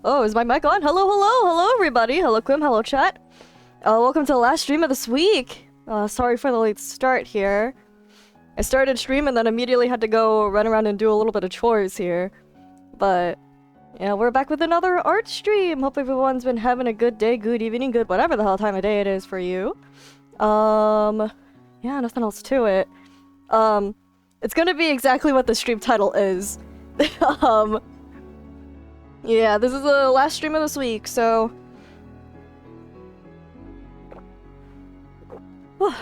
Oh, is my mic on? Hello, everybody. Hello, Quim. Hello, chat. Welcome to the last stream of this week. Sorry for the late start here. I started stream and then immediately had to go run around and do a little bit of chores here. But, yeah, we're back with another art stream. Hope everyone's been having a good day, good evening, good whatever the hell time of day it is for you. Yeah, nothing else to it. It's gonna be exactly what the stream title is. Yeah, this is the last stream of this week, so... I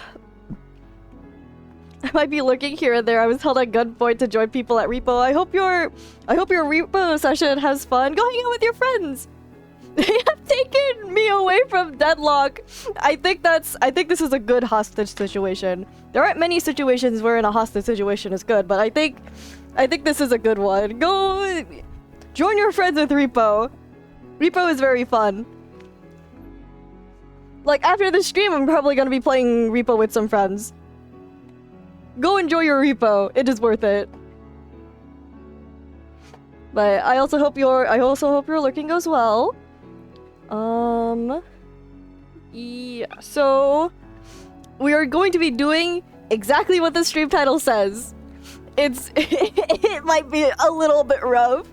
might be lurking here and there. I was held at gunpoint to join people at Repo. I hope your Repo session has fun. Go hang out with your friends. They have taken me away from deadlock. I think this is a good hostage situation. There aren't many situations wherein a hostage situation is good, but I think this is a good one. Go join your friends with Repo. Repo is very fun. Like, after the stream, I'm probably gonna be playing Repo with some friends. Go enjoy your Repo. It is worth it. But I also hope your lurking goes well. Yeah, so we are going to be doing exactly what the stream title says. It might be a little bit rough.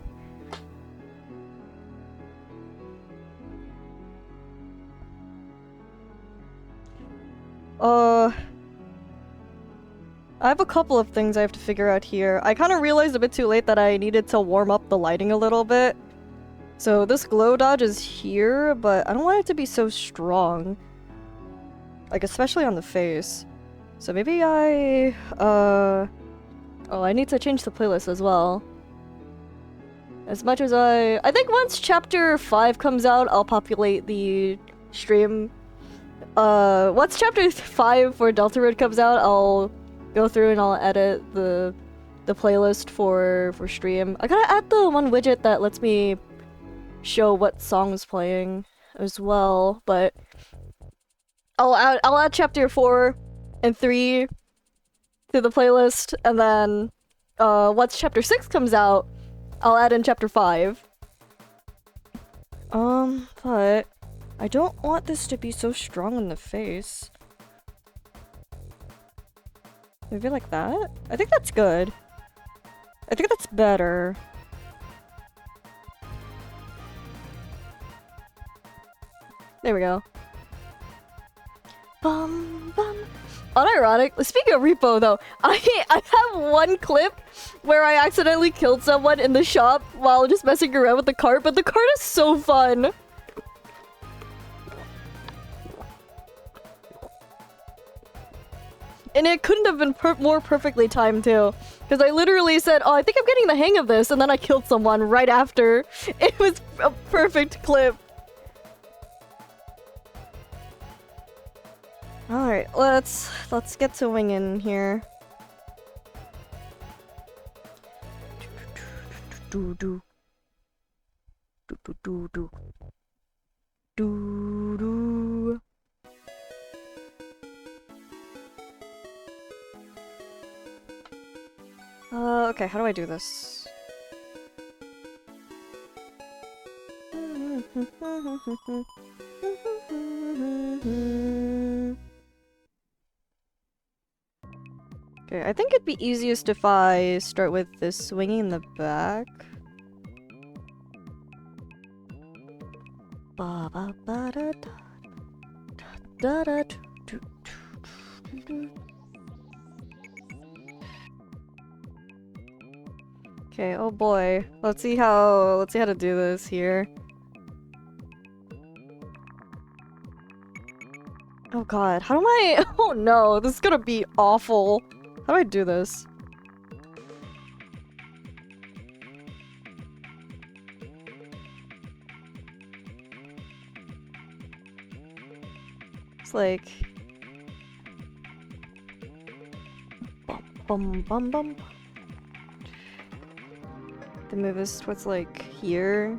I have a couple of things I have to figure out here. I kind of realized a bit too late that I needed to warm up the lighting a little bit. So this glow dodge is here, but I don't want it to be so strong. Like, especially on the face. So maybe I need to change the playlist as well. As much as I think once chapter 5 comes out, I'll populate the stream. Once chapter 5 for Delta Road comes out, I'll go through and I'll edit the playlist for stream. I gotta add the one widget that lets me show what song's playing as well, but I'll add chapter 4 and 3 to the playlist, and then once chapter 6 comes out, I'll add in chapter 5. But I don't want this to be so strong in the face. Maybe like that? I think that's good. I think that's better. There we go. Bum bum. Unironic. Speaking of Repo though, I have one clip where I accidentally killed someone in the shop while just messing around with the cart, but the cart is so fun. And it couldn't have been more perfectly timed too. Because I literally said, oh, I think I'm getting the hang of this, and then I killed someone right after. It was a perfect clip. Alright, let's get to winging here. Do do do do do do do do. Okay, how do I do this? Okay, I think it'd be easiest if I start with this swinging in the back. Ba ba ba da da da da do do do. Okay, oh boy. Let's see how to do this here. Oh god, how do I— oh no, this is gonna be awful. How do I do this? It's like bum bum bum bum. The move is towards like here.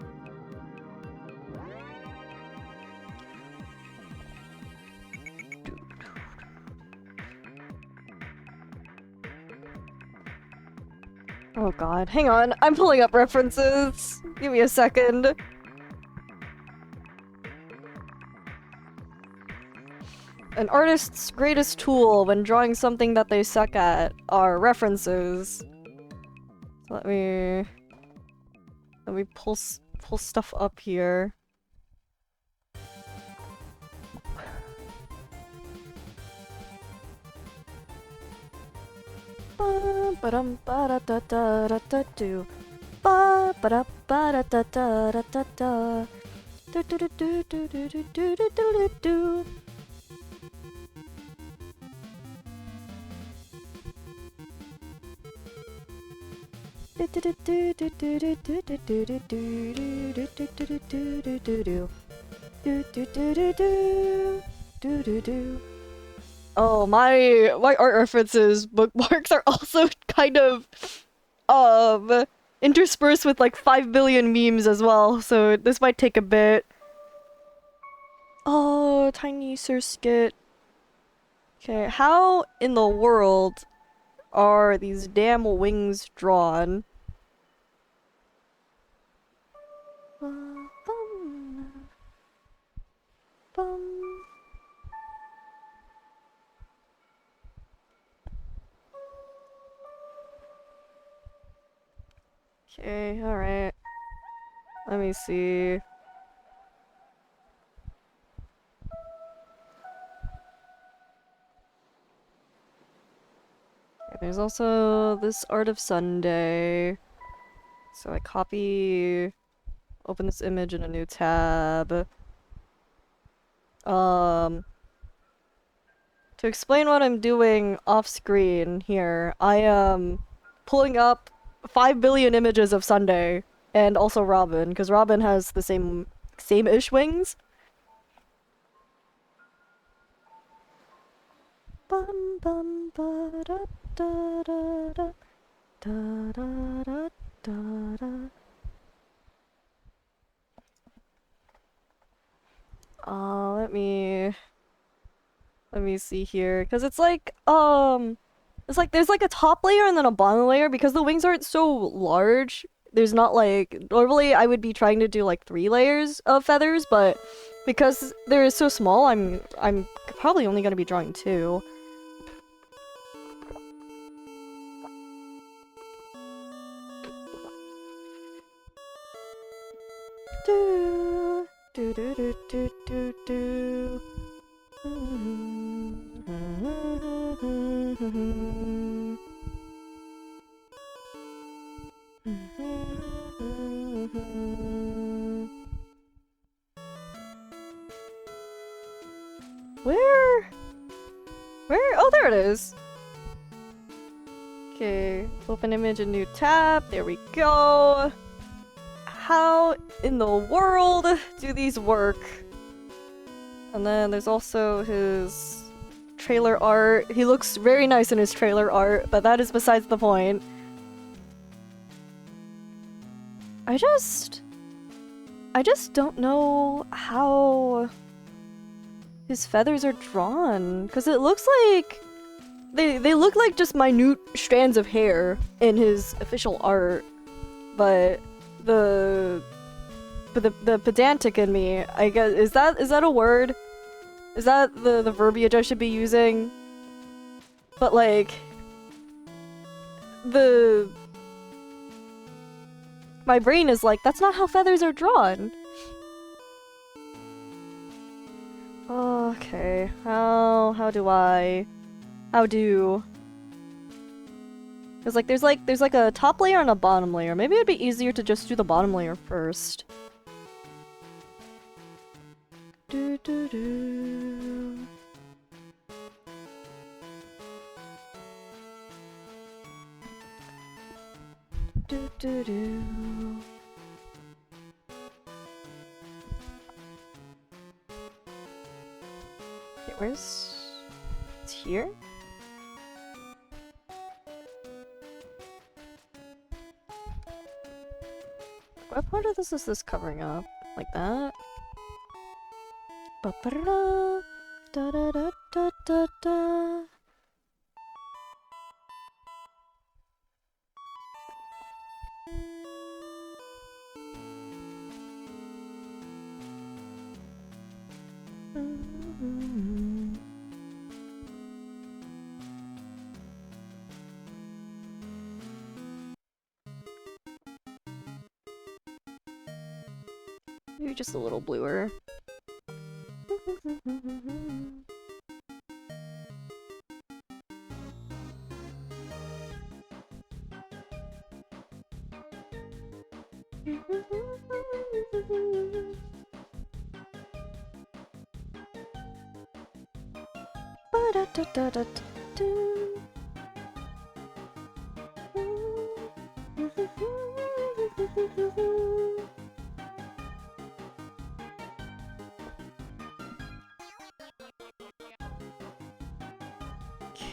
Oh god, hang on, I'm pulling up references. Give me a second. An artist's greatest tool when drawing something that they suck at are references. So let me pull stuff up here. Ba-ba-dum-ba-da-da-da-da-da-do. Ba-ba-da-ba-da-da-da-da-da-da. Do-do-do-do-do-do-do-do-do-do. Oh, my art references bookmarks are also kind of interspersed with like 5 billion memes as well, so this might take a bit. Oh, tiny Surskit. Okay, how in the world are these damn wings drawn? Okay, alright. Let me see. Okay, there's also this Art of Sunday. So I open this image in a new tab. To explain what I'm doing off screen here, I am pulling up 5 billion images of Sunday and also Robin, because Robin has the same-ish wings. Bum bum ba da da da da da da da da. Let me see here, because it's like there's like a top layer and then a bottom layer because the wings aren't so large. There's not like normally I would be trying to do like 3 layers of feathers, but because they're so small, I'm probably only gonna be drawing 2. Do do do do do do do. Where? Oh, there it is. Okay, open image, a new tab. There we go. How in the world do these work? And then there's also his trailer art. He looks very nice in his trailer art, but that is besides the point. I just don't know how his feathers are drawn, because it looks like they look like just minute strands of hair in his official art, but the pedantic in me, I guess, is that a word? Is that the verbiage I should be using? But like my brain is like, that's not how feathers are drawn. Okay, how do? Cause like there's like a top layer and a bottom layer. Maybe it'd be easier to just do the bottom layer first. Do do do. Do do do. Okay, where's... It's here? What part of this is this covering up? Like that? Ba-ba-da-da, da-da-da-da-da-da. Maybe just a little bluer.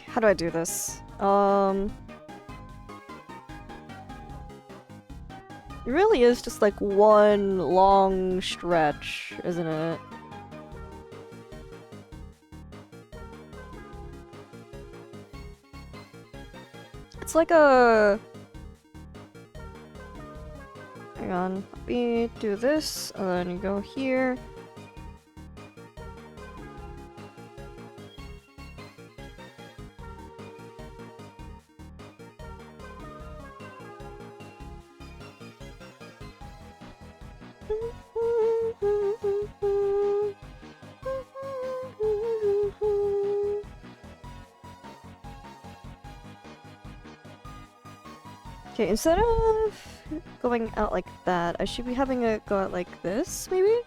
How do I do this? It really is just like one long stretch, isn't it? It's like a... Hang on, let me do this, and then you go here. Okay, instead of going out like that, I should be having it go out like this, maybe?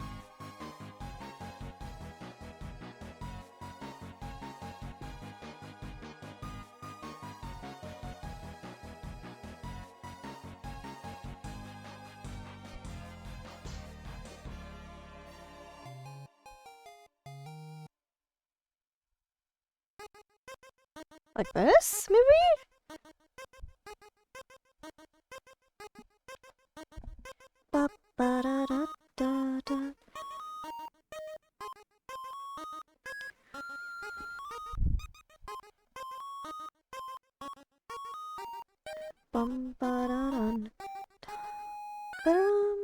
Like this, maybe? Ba-ba-da-da-da-da. Bum-ba-da-dun. Ba-dum.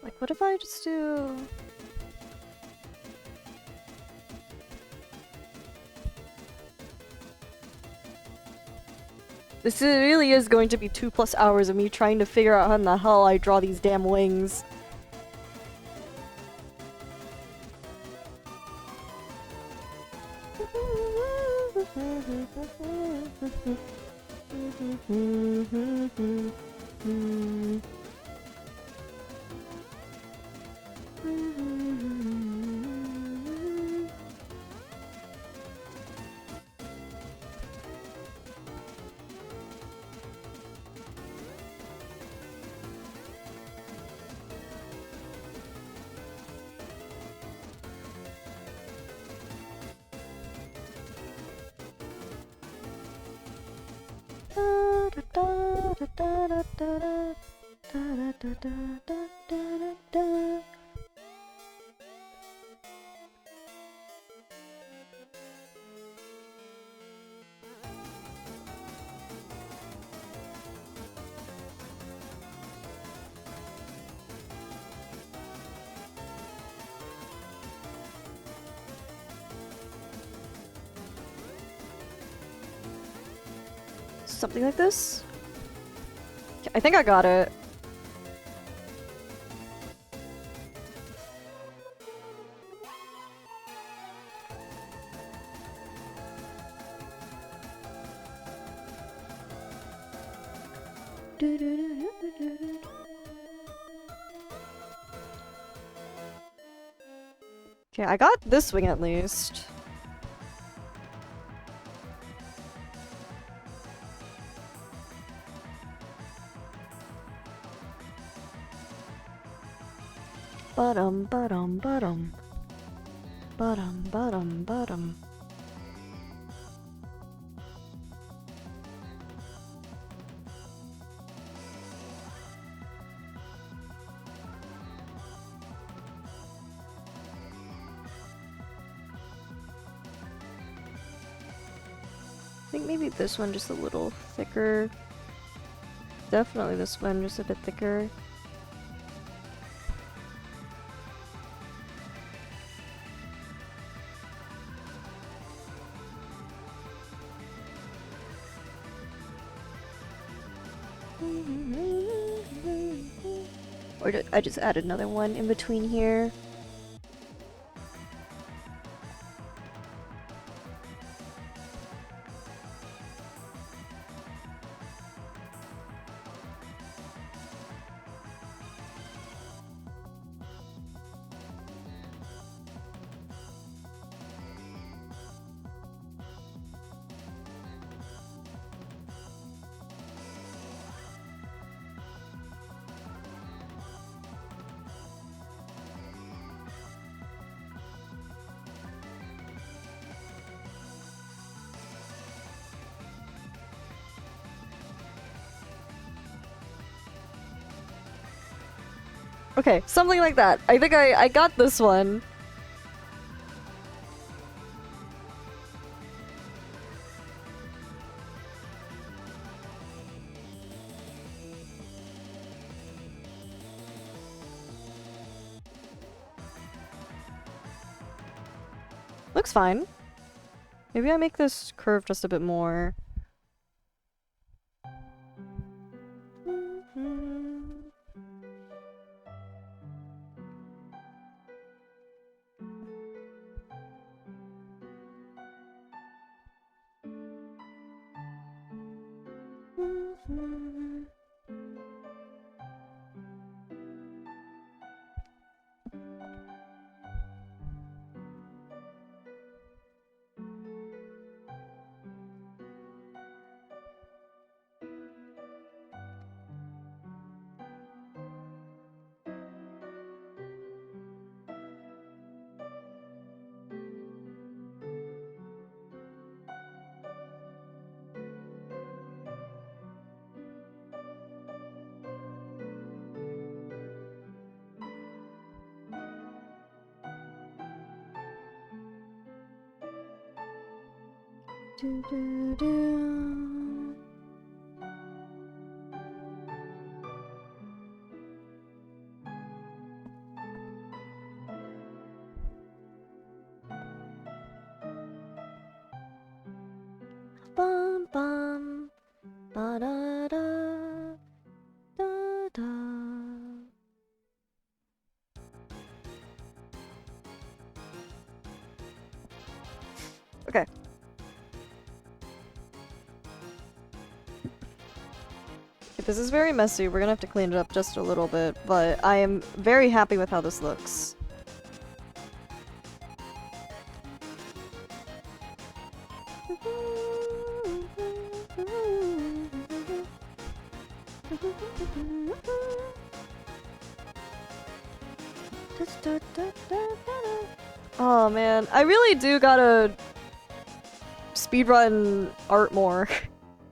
Like, what if I just do... This really is going to be 2+ hours of me trying to figure out how in the hell I draw these damn wings. Something like this? I think I got it. Okay, I got this wing at least. Ba-dum, ba-dum, ba-dum. Ba-dum, ba-dum, ba-dum. I think maybe this one just a little thicker. Definitely this one just a bit thicker. Or I just added another one in between here. Okay, something like that. I think I got this one. Looks fine. Maybe I make this curve just a bit more. Do, do, do. Bum bum ba da da da da. Okay. This is very messy. We're gonna have to clean it up just a little bit, but I am very happy with how this looks. Oh man, I really do gotta speedrun art more.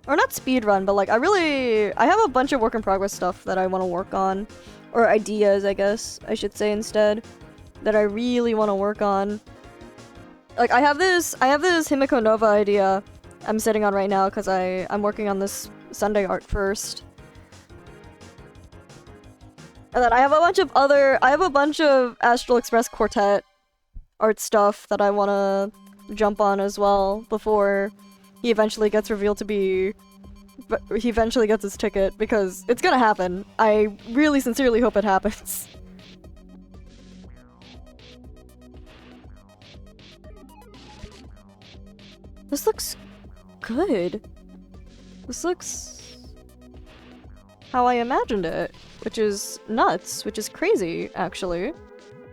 Or not speedrun, but like I have a bunch of work in progress stuff that I want to work on. Or ideas, I guess I should say instead. That I really want to work on. Like I have this Himiko Nova idea I'm sitting on right now because I'm working on this Sunday art first. And then I have a bunch of Astral Express Quartet art stuff that I want to jump on as well before he eventually gets revealed to be... he eventually gets his ticket, because it's gonna happen. I really sincerely hope it happens. This looks good. This looks how I imagined it, which is nuts, which is crazy, actually.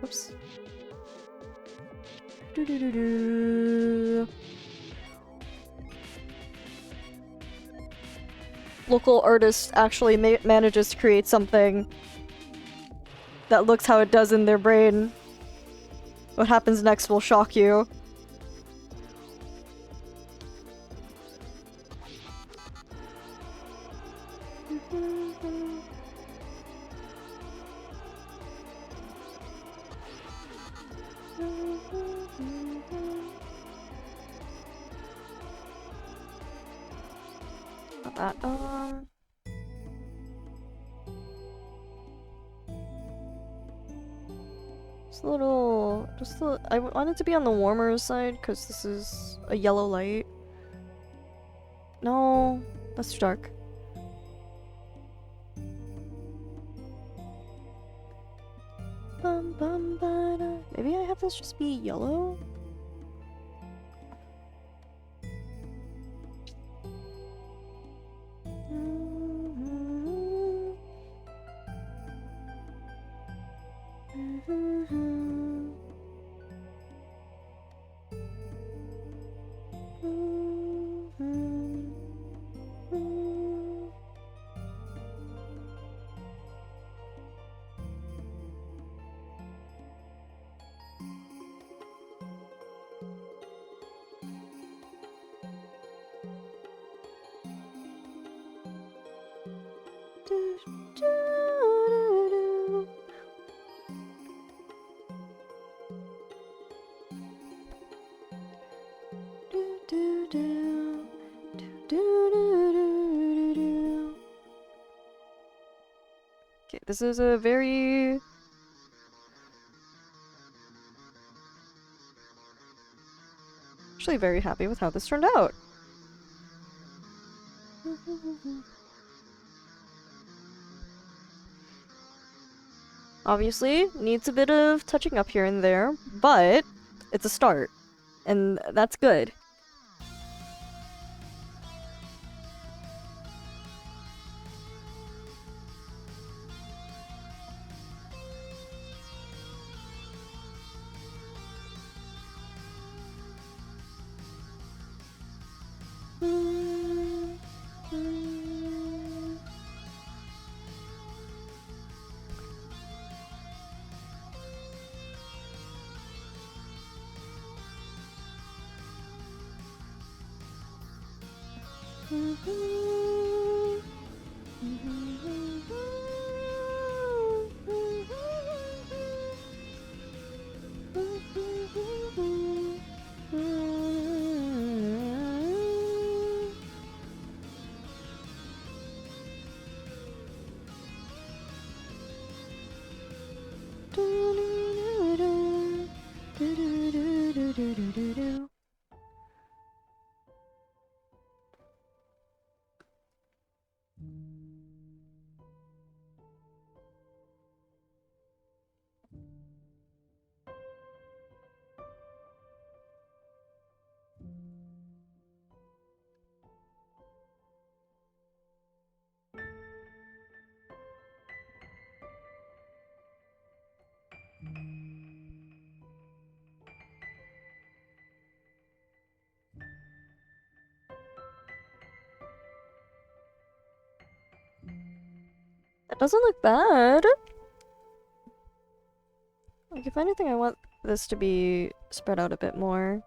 Oops. Do-do-do-do. Local artist actually manages to create something that looks how it does in their brain. What happens next will shock you. That I want it to be on the warmer side because this is a yellow light. No, that's too dark. Maybe I have this just be yellow? Okay, this is a very... Actually very happy with how this turned out. Obviously, needs a bit of touching up here and there, but it's a start, and that's good. That doesn't look bad. Like, if anything, I want this to be spread out a bit more.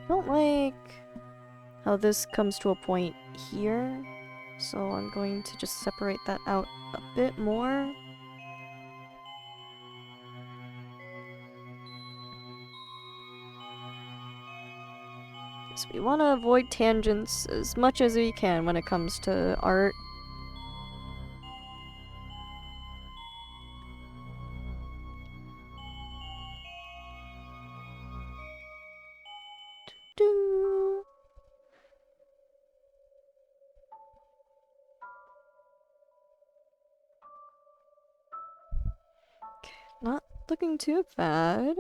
I don't like how this comes to a point here, so I'm going to just separate that out a bit more. So we want to avoid tangents as much as we can when it comes to art. Do. Okay, not looking too bad.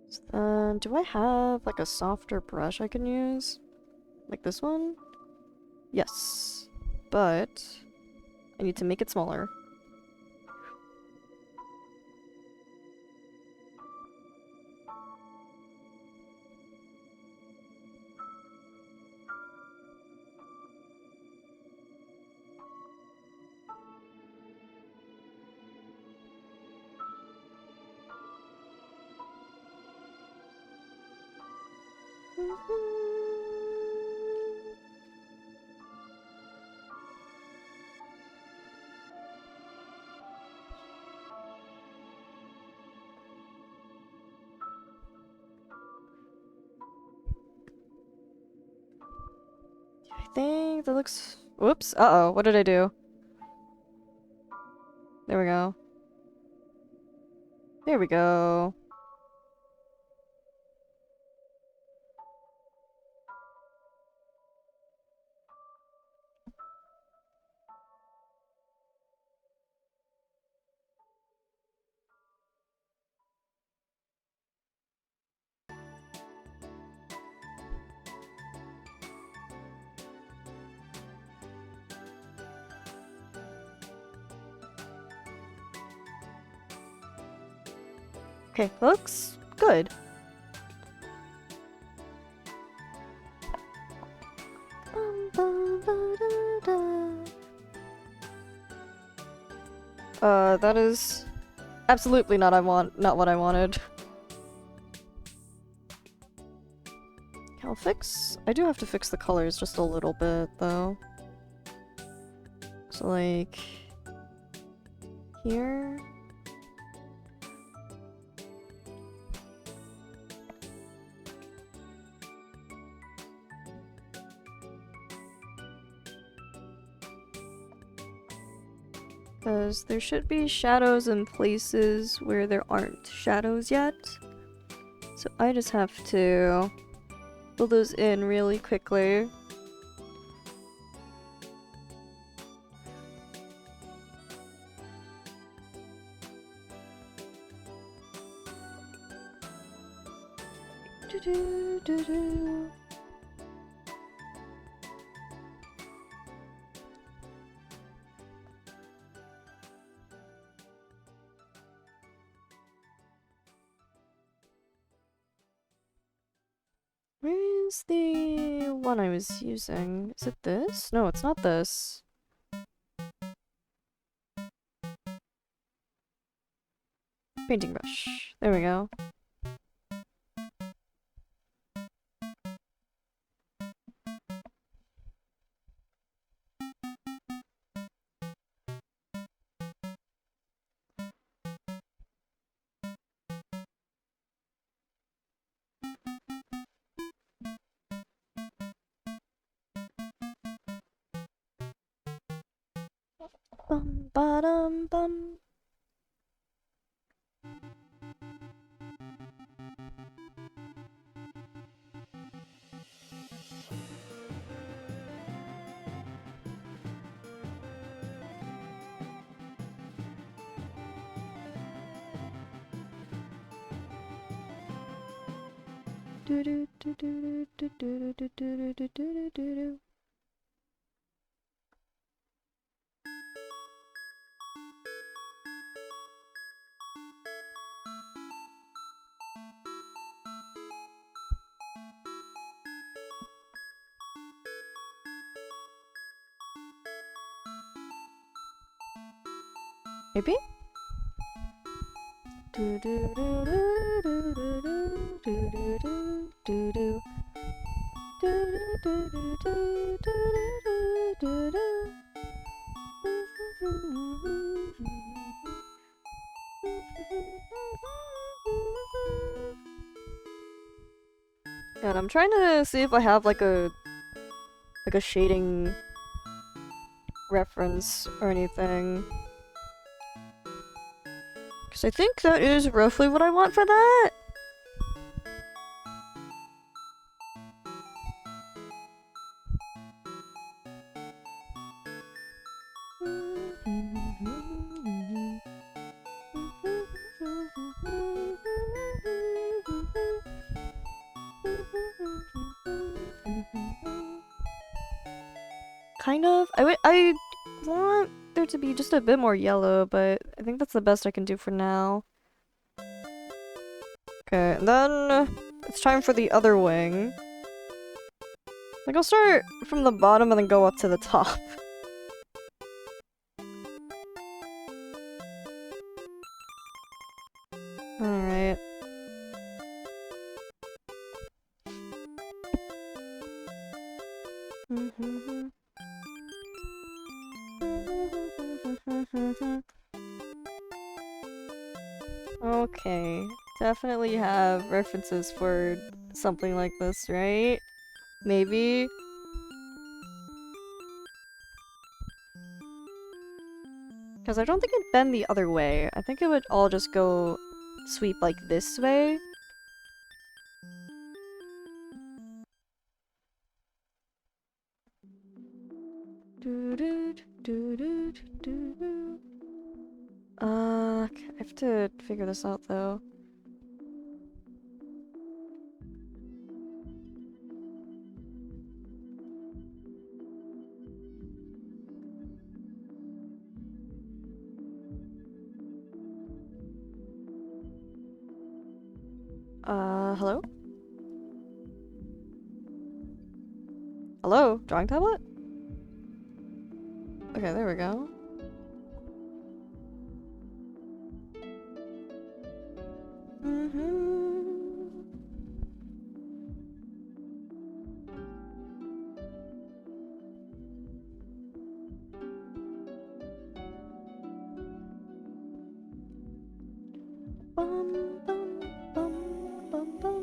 So then, do I have like a softer brush I can use? Like this one? Yes. But I need to make it smaller. I think that looks... Whoops. Uh-oh. What did I do? There we go. There we go. Okay, looks good. That is absolutely not what I wanted. I'll fix... I do have to fix the colors just a little bit, though. So, like... here... Because there should be shadows in places where there aren't shadows yet. So I just have to fill those in really quickly. Do-do-do-do. Where is the one I was using? Is it this? No, it's not this. Painting brush. There we go. Bum ba-dum bum. Do do do do do do do do do do do do do. Maybe? Do do do do do do do do do do do. And I'm trying to see if I have like a shading reference or anything. Because I think that is roughly what I want for that. kind of. I want there to be just a bit more yellow, but I think that's the best I can do for now. Okay, and then it's time for the other wing. Like, I'll start from the bottom and then go up to the top. Alright. Okay. Definitely have references for something like this, right? Maybe? Because I don't think it'd bend the other way. I think it would all just go sweep like this way. I have to figure this out though. Hello? Hello? Drawing tablet? Okay, there we go. Bum, bum, bum, bum, bum.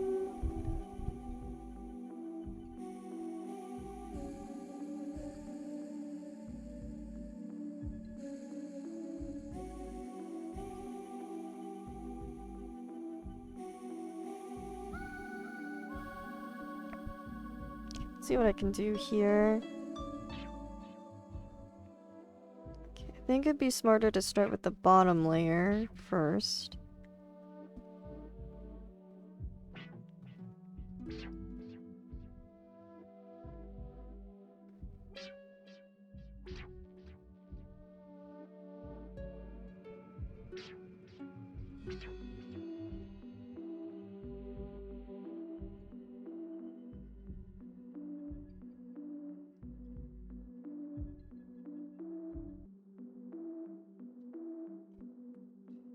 See what I can do here. Okay, I think it'd be smarter to start with the bottom layer first.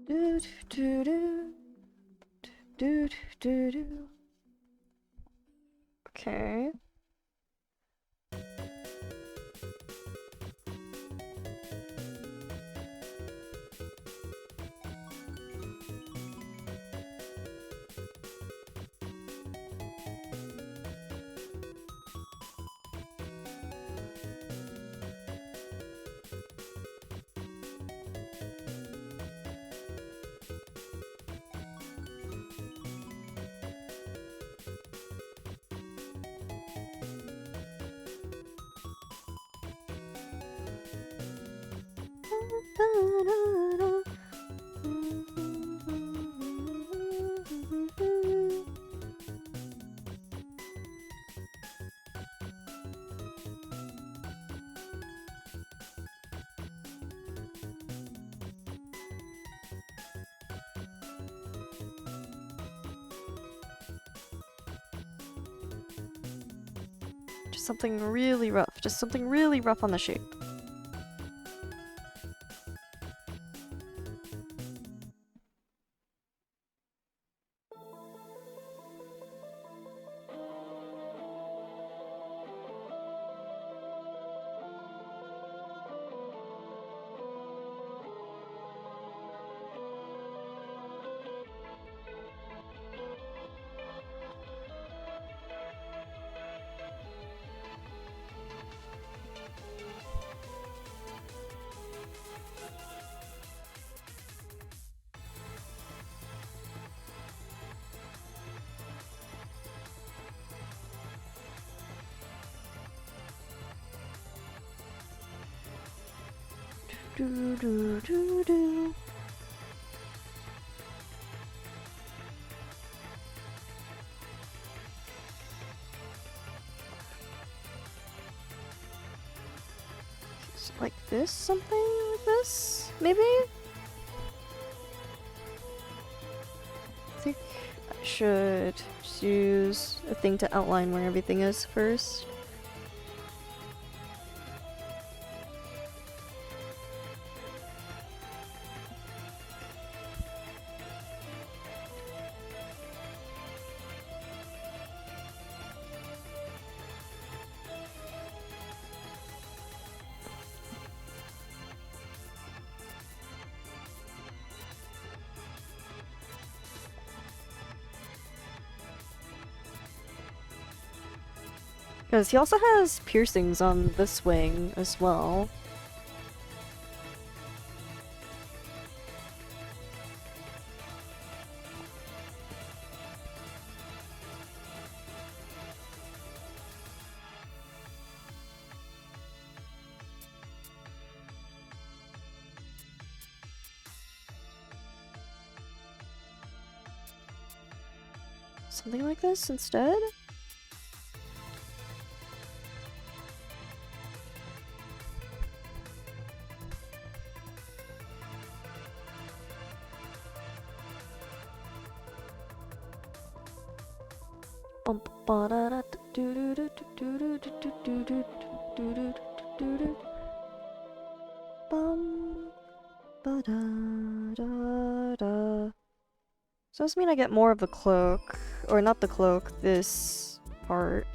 Do do do do do do. Okay. Just something really rough. Just something really rough on the shape. Do do do do. this something like this? Maybe? I think I should just use a thing to outline where everything is first. Because he also has piercings on this wing as well. Something like this instead? So does this mean I get more of the cloak? Or not the cloak, this part.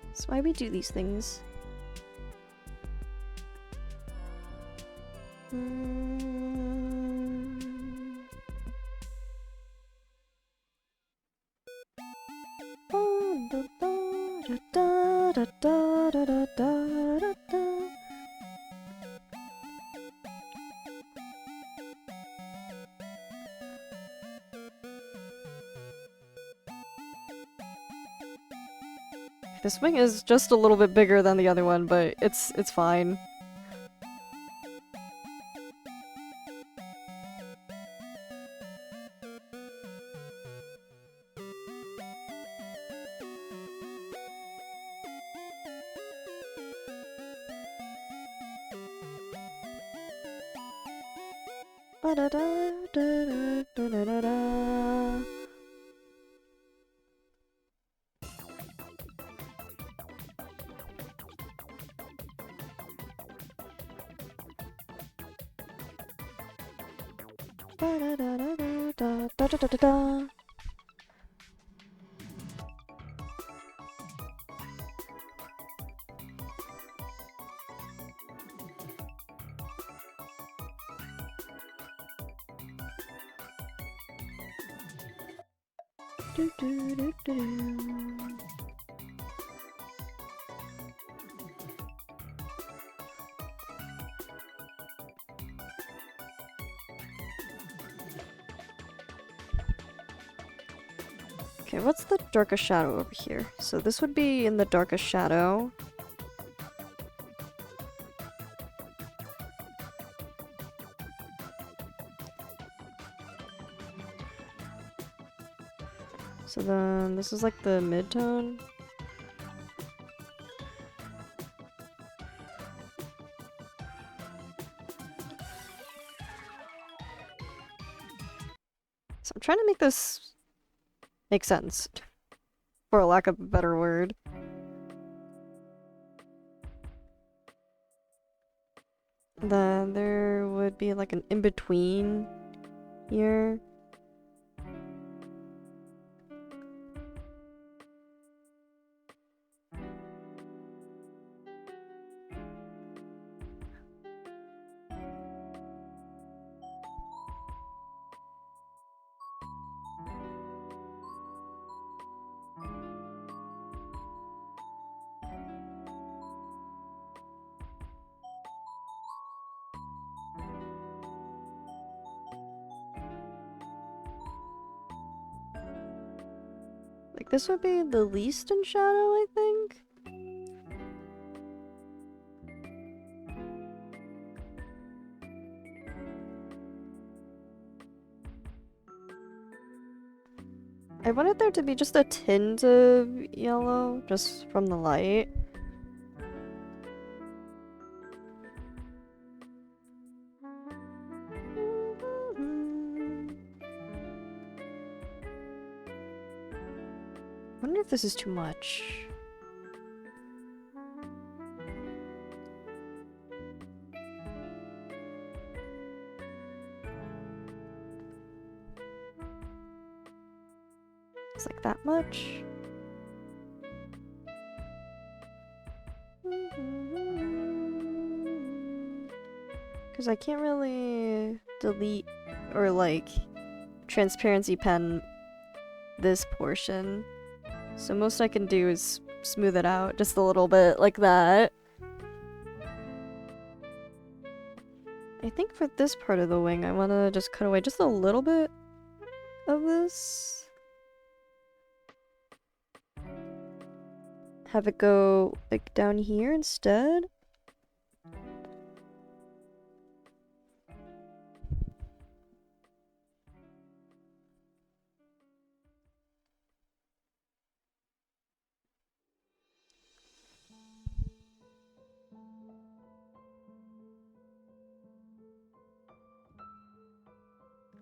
That's why we do these things. This wing is just a little bit bigger than the other one, but it's fine. Okay, what's the darkest shadow over here? So this would be in the darkest shadow. So then this is like the mid-tone. So I'm trying to make this make sense, for lack of a better word. Then there would be like an in-between here. Like, this would be the least in shadow, I think? I wanted there to be just a tint of yellow, just from the light. I wonder if this is too much. It's like that much. Because I can't really delete or like transparency pen this portion. So most I can do is smooth it out just a little bit like that. I think for this part of the wing, I want to just cut away just a little bit of this. Have it go like down here instead.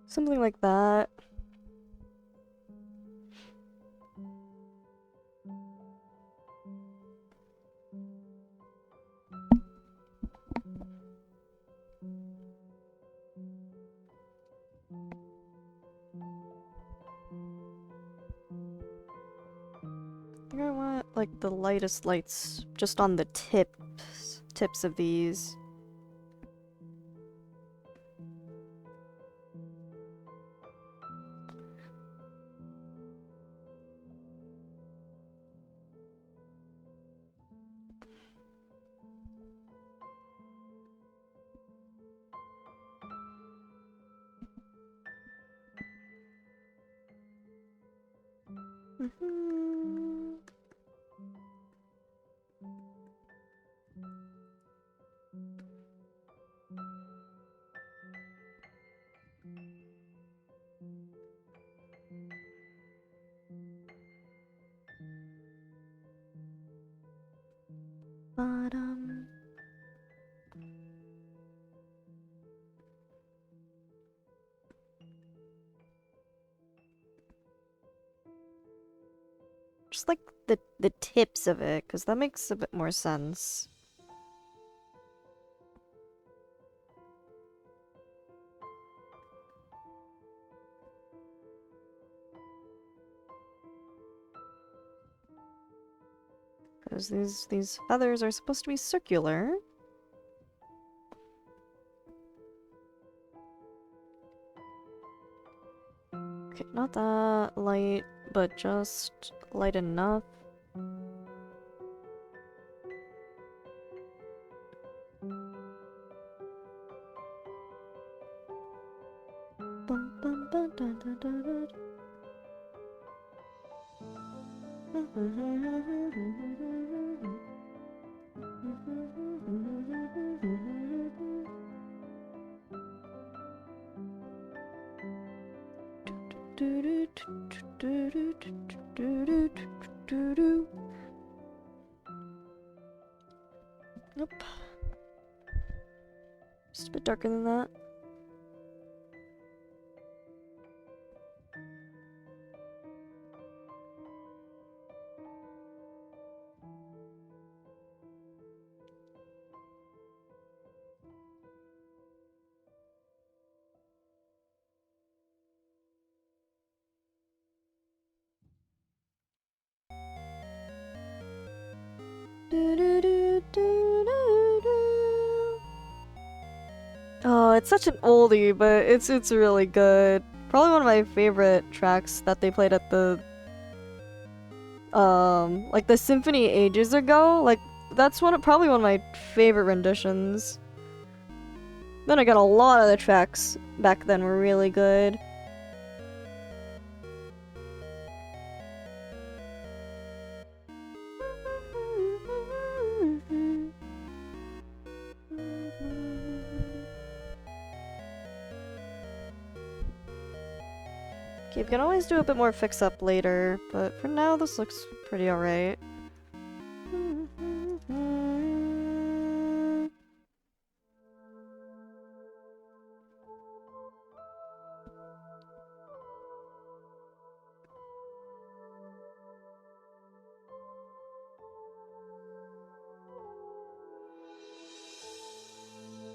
Something like that. I think I want like the lightest lights just on the tips of these. Bottom. Just like the tips of it, because that makes a bit more sense. Because these feathers are supposed to be circular. Okay, not that light, but just light enough. Bum, bum, bum, dun, dun, dun, dun. Nope. Just a bit darker than that. Oh, it's such an oldie, but it's really good. Probably one of my favorite tracks that they played at the like the symphony ages ago. Like that's probably one of my favorite renditions. Then I got a lot of the tracks back then were really good. Okay, we can always do a bit more fix-up later, but for now this looks pretty alright.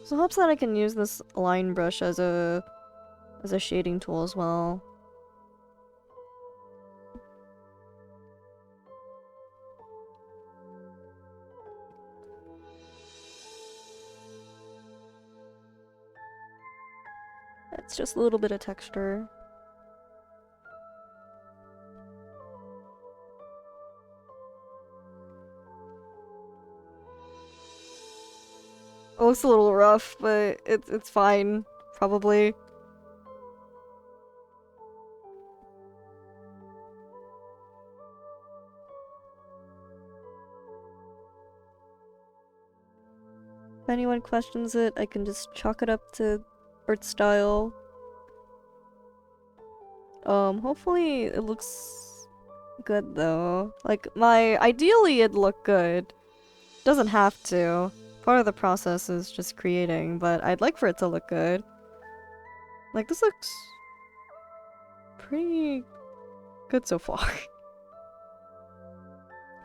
So hopes that I can use this line brush as a shading tool as well. It's just a little bit of texture. It looks a little rough, but it's fine, probably. If anyone questions it, I can just chalk it up to art style. Hopefully it looks good though. Like, ideally it'd look good. Doesn't have to. Part of the process is just creating, but I'd like for it to look good. Like, this looks pretty good so far.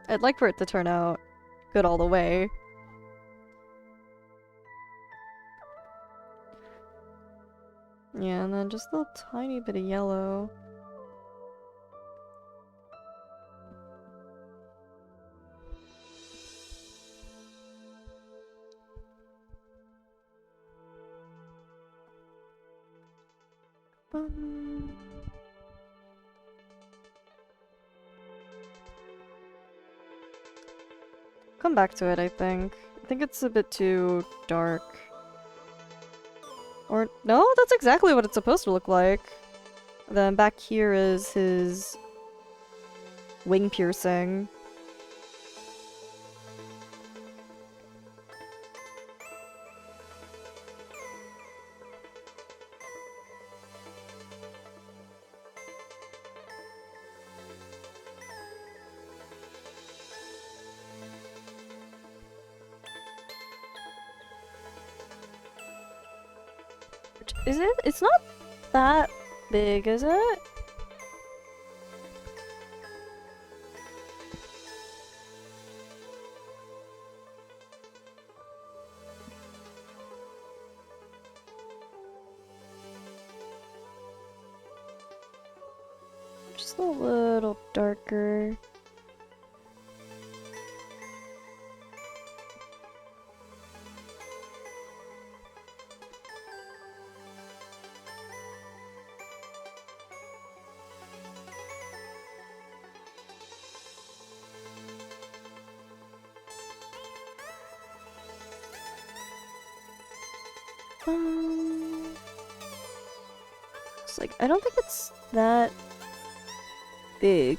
I'd like for it to turn out good all the way. Yeah, and then just a little tiny bit of yellow. Come back to it, I think. I think it's a bit too dark. Or, no, that's exactly what it's supposed to look like. Then back here is his wing piercing. Is it? It's not that big, is it? Just a little darker. It's like, I don't think it's that big.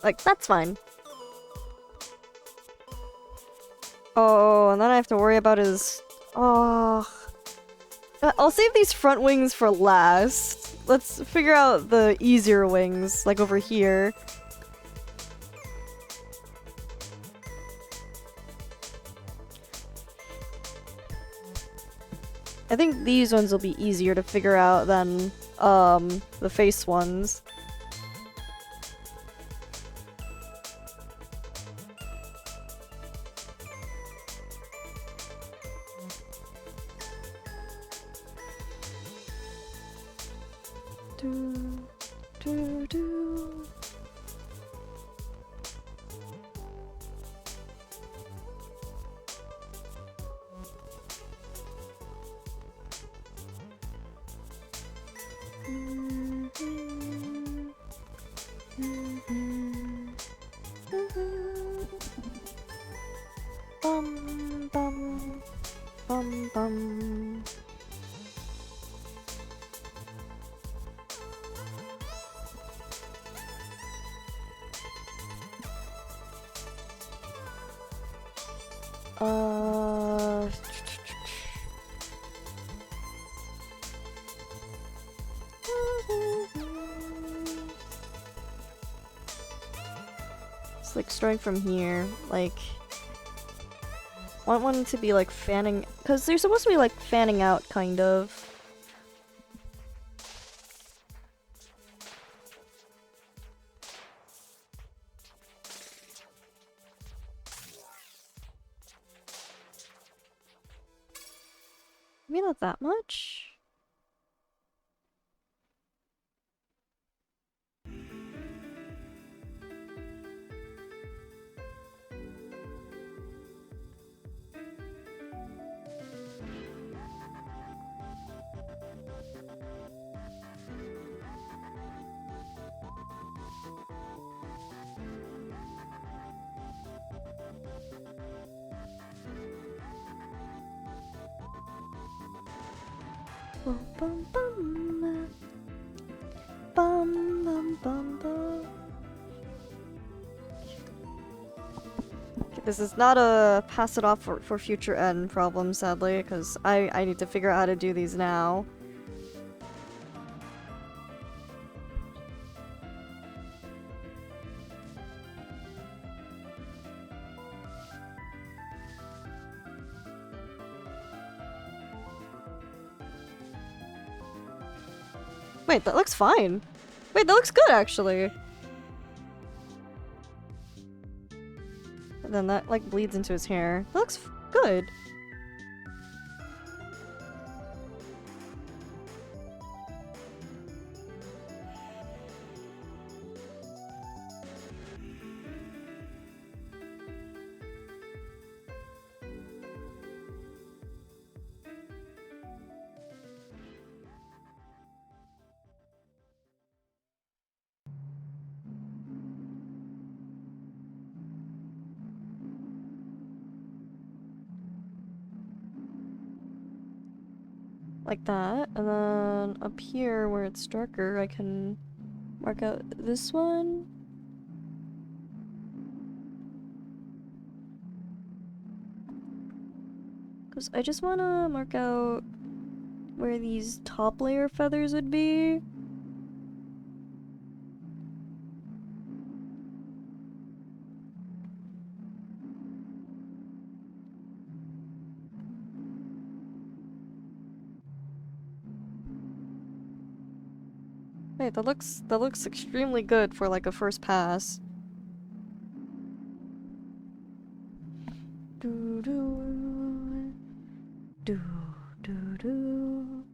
Like, that's fine. Oh, and then I have to worry about his... Oh. I'll save these front wings for last. Let's figure out the easier wings, like over here. I think these ones will be easier to figure out than, the face ones. Bum bum bum bum. It's like starting from here, like want one to be like fanning, because they're supposed to be like fanning out, kind of. Maybe not that much. Bum bum bum bum bum bum bum. Okay, this is not a pass it off for future end problem, sadly, because I need to figure out how to do these now. Wait, that looks fine. Wait, that looks good, actually. And then that, like, bleeds into his hair. That looks good. Like that, and then up here where it's darker, I can mark out this one. Because I just want to mark out where these top layer feathers would be. Wait, that looks extremely good for like a first pass. Do do do do do.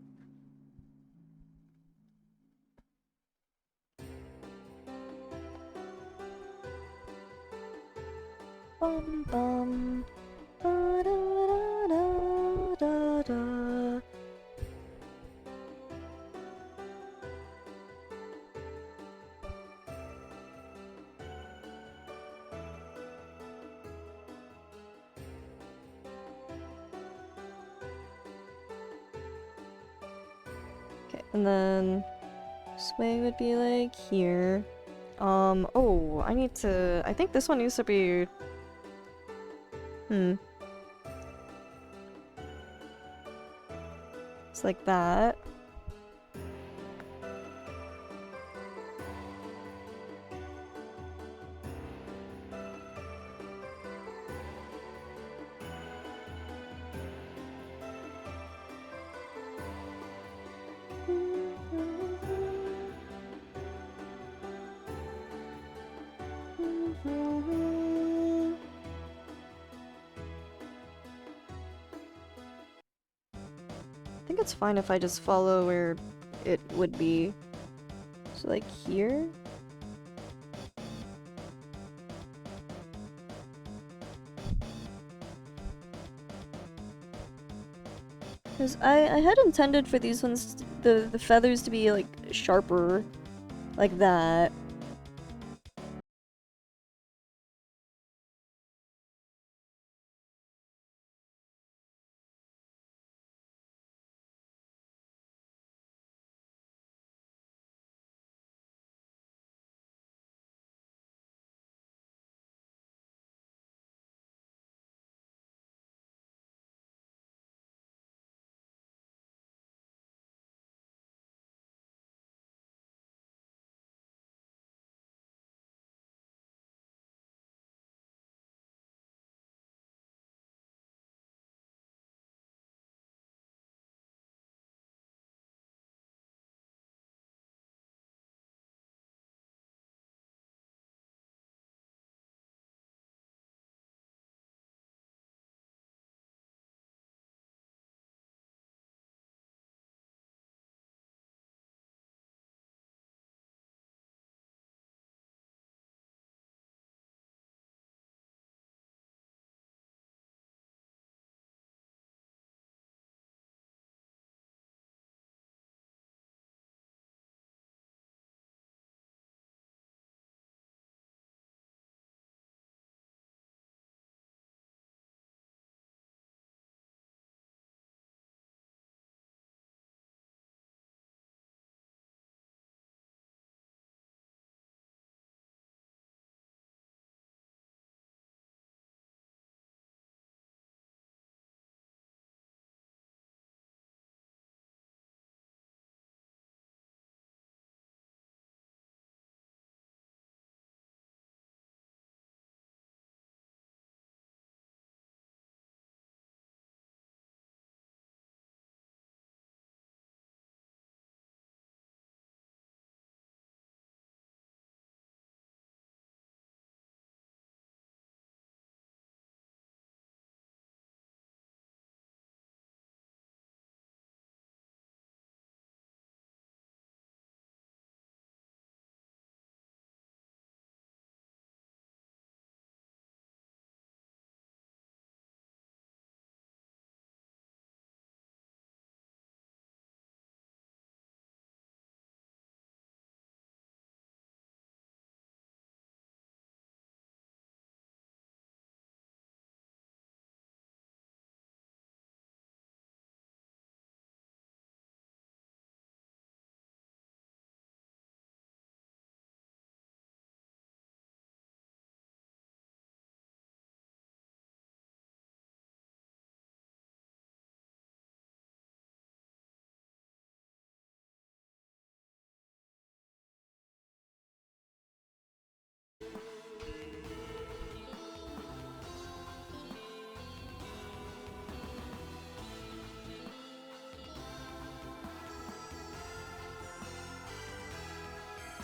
Bum bum. Da da da da da. Okay, and then sway would be like here. Oh, I think this one needs to be... It's like that. I think it's fine if I just follow where it would be. So like here? Because I had intended for these ones, the feathers to be like sharper, like that.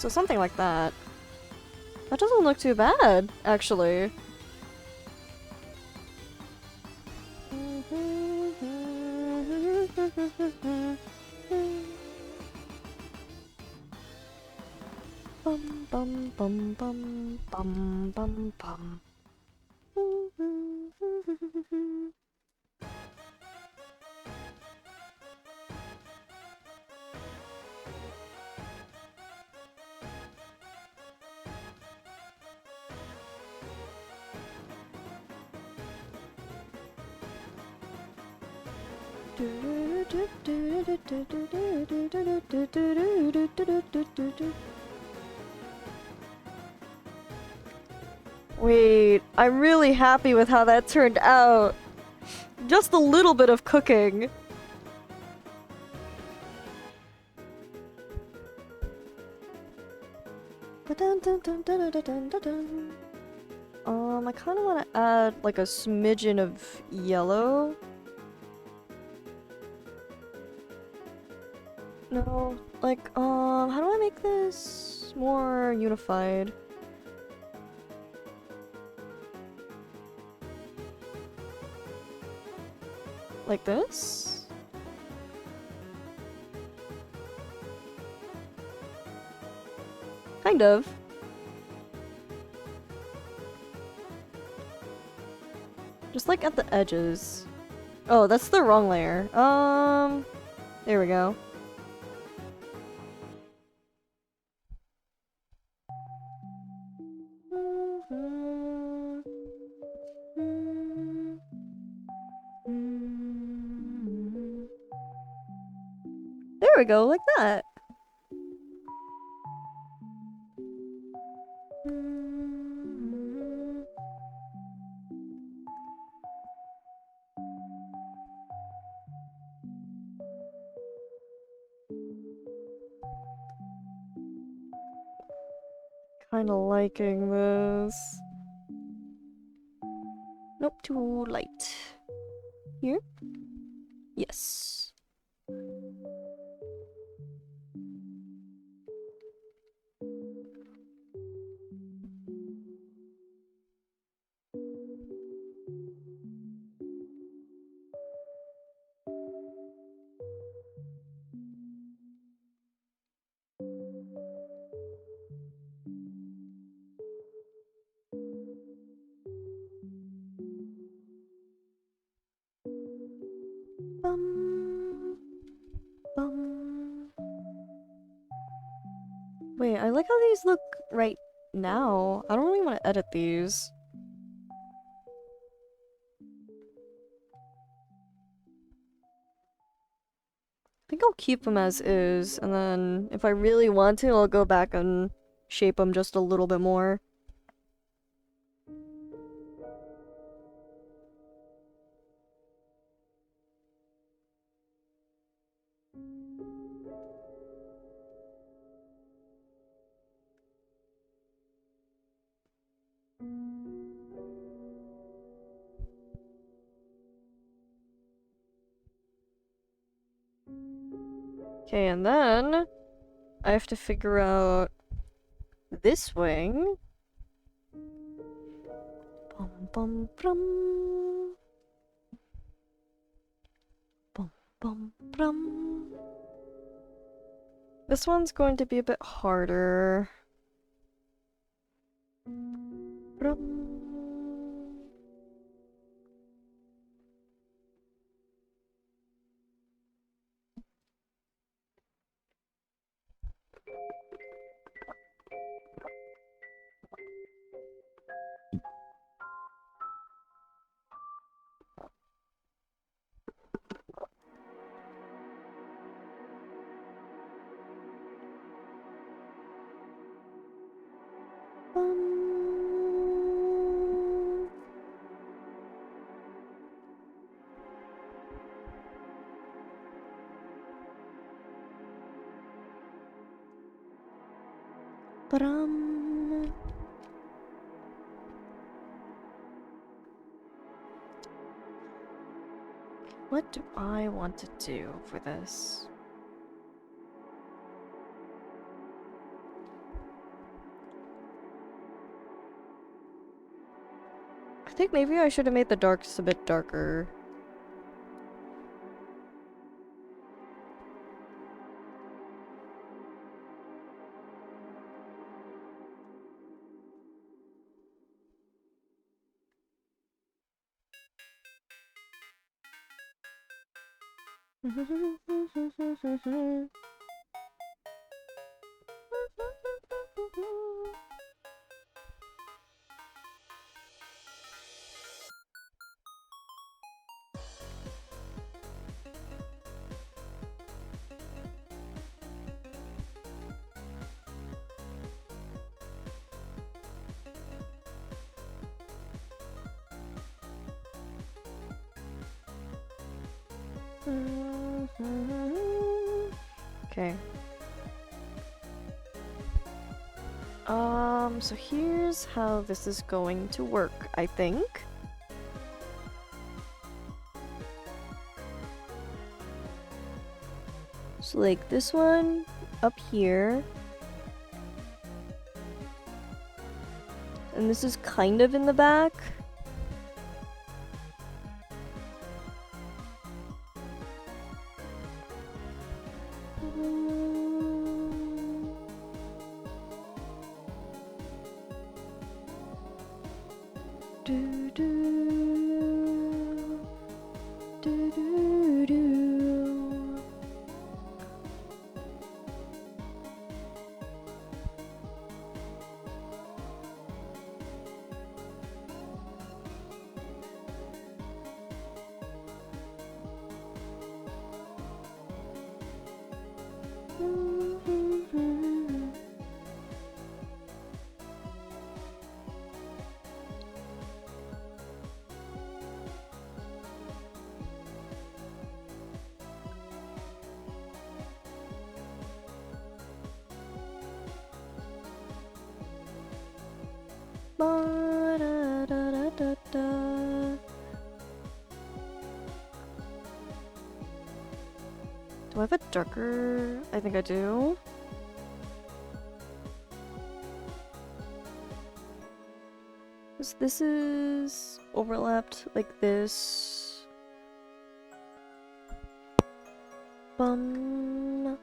So something like that. That doesn't look too bad, actually. Bum bum bum bum bum bum bum. Wait, I'm really happy with how that turned out. Just a little bit of cooking. I kind of want to add like a smidgen of yellow. No, like, how do I make this more unified? Like this? Kind of. Just like at the edges. Oh, that's the wrong layer. There we go. There we go, like that. Kinda liking this. Nope, too light. Here? Yes. Bum, bum. Wait, I like how these look right now. I don't really want to edit these. I think I'll keep them as is, and then if I really want to, I'll go back and shape them just a little bit more. Okay, and then I have to figure out this wing. Bum bum bum. Bum bum bum. This one's going to be a bit harder. Brum. Brum. What do I want to do for this? think maybe I should have made the darks a bit darker. Okay. So here's how this is going to work, I think. So like this one up here. And this is kind of in the back. Do I have a darker? I think I do. This is overlapped like this. Bum.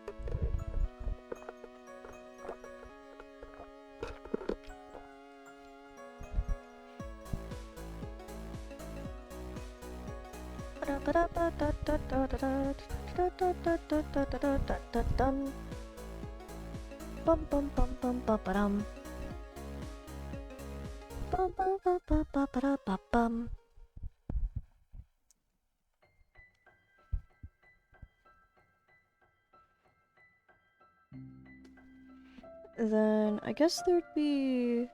Bum bum bum bum bum ba-dum. Bum bum bum bum bum ba-da bum. Then I guess there'd be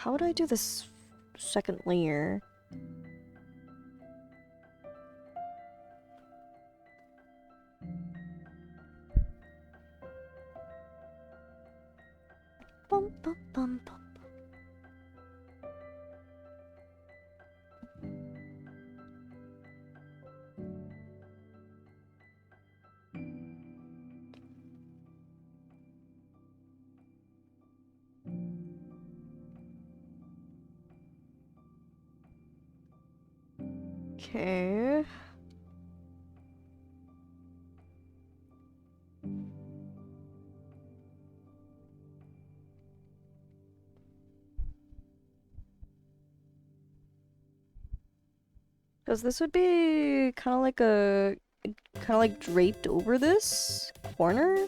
how would I do this second layer? Bum bum bum bum. Okay. Because this would be kind of like draped over this corner.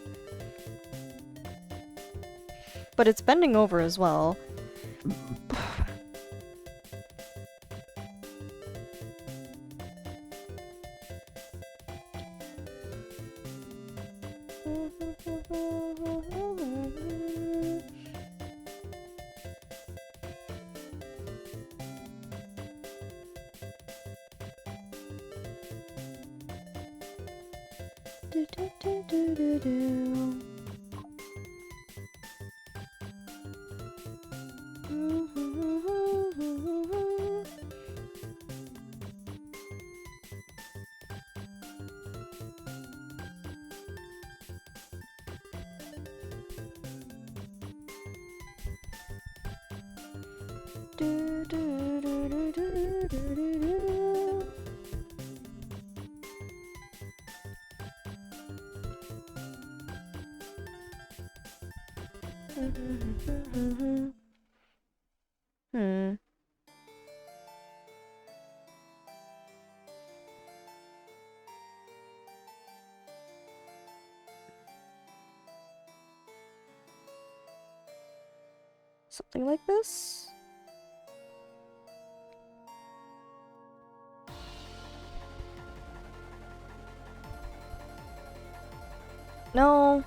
But it's bending over as well. Hmm. Something like this? No.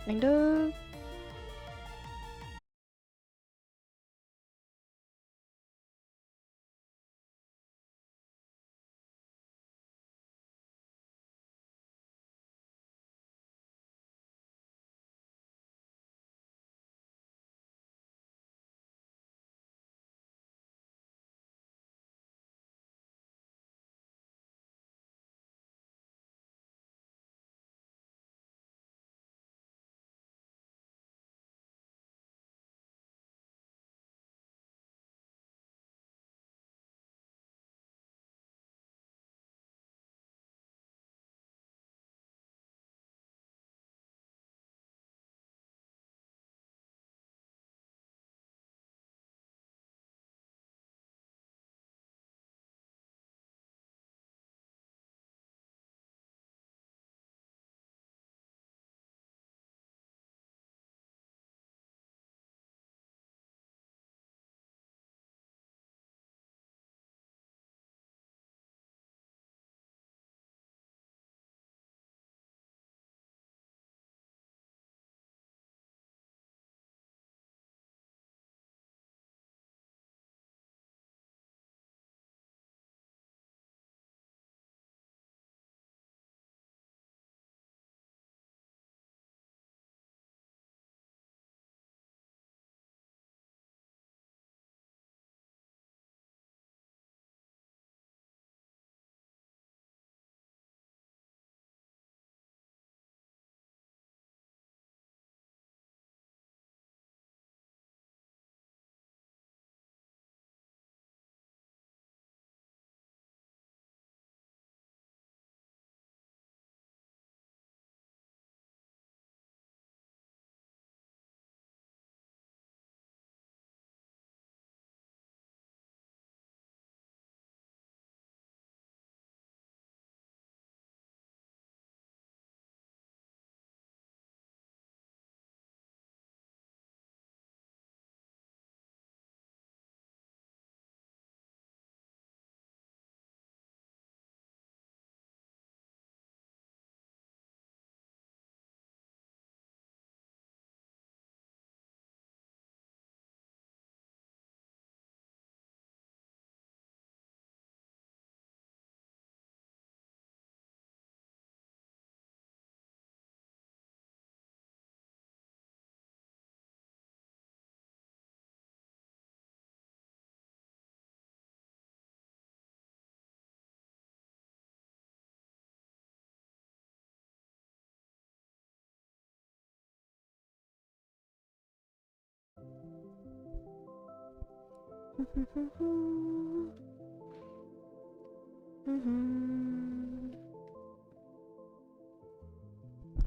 Kind of.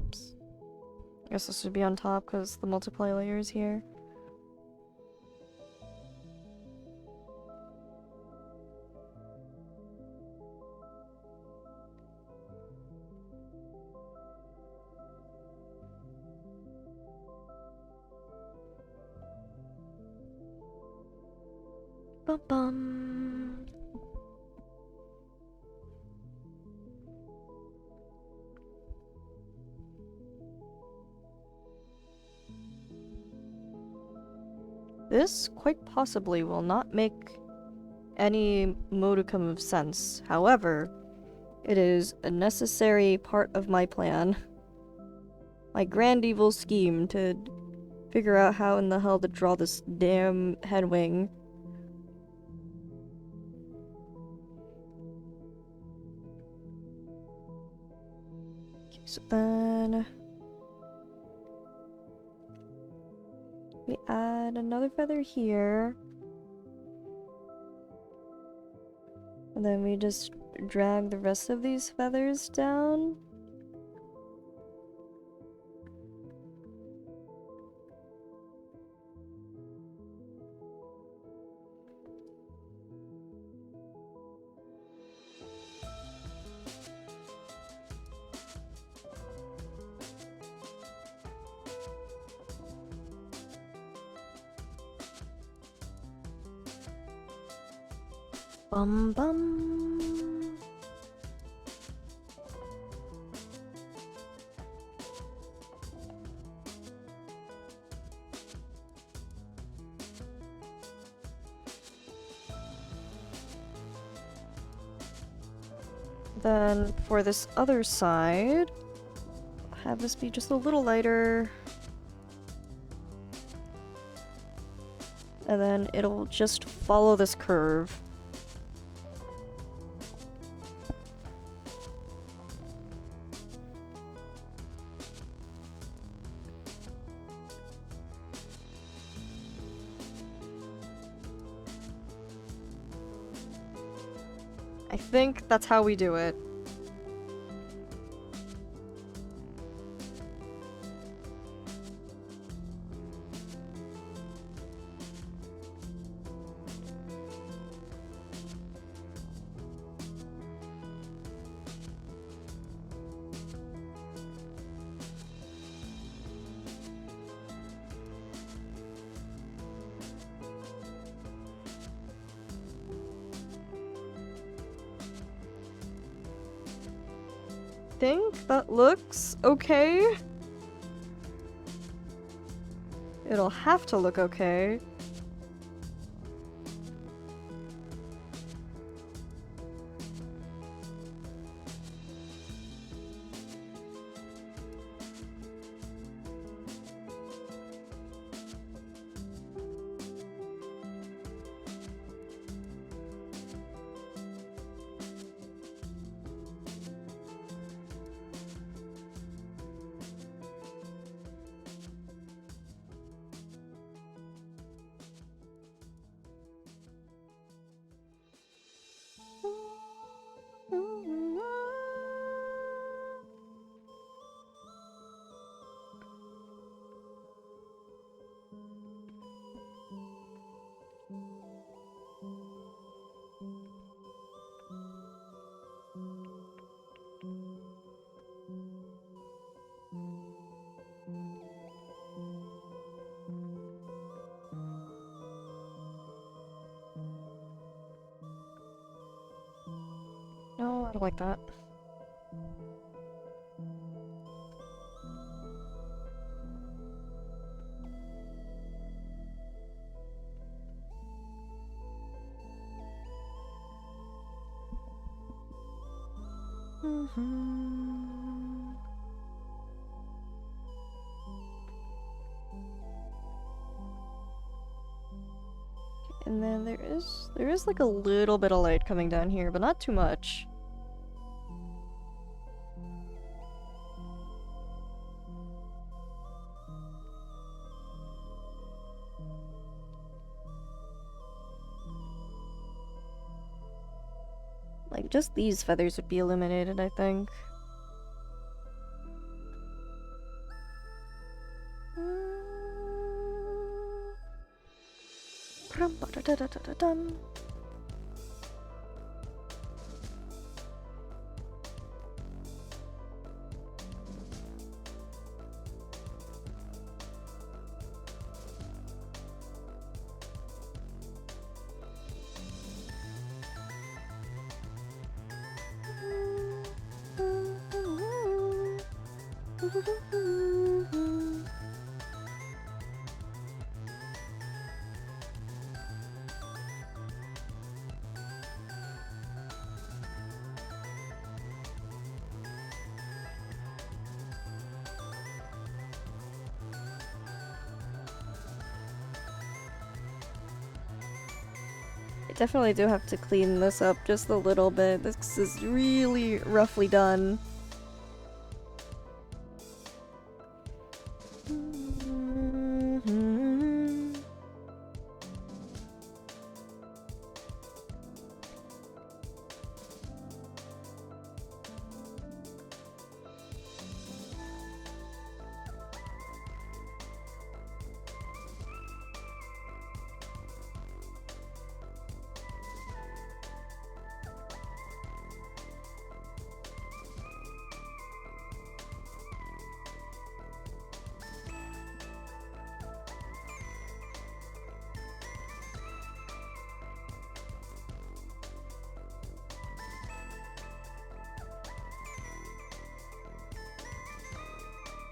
Oops. I guess this should be on top because the multiply layer is here. Bum bum. This quite possibly will not make any modicum of sense. However, it is a necessary part of my plan. My grand evil scheme to figure out how in the hell to draw this damn headwing. Okay, so then we add another feather here. And then we just drag the rest of these feathers down. Bum bum. Then for this other side, have this be just a little lighter. And then it'll just follow this curve. I think that's how we do it. Think that looks okay. It'll have to look okay. No, I don't like that. And then there is like a little bit of light coming down here, but not too much. Like, just these feathers would be illuminated, I think. Definitely do have to clean this up just a little bit. This is really roughly done.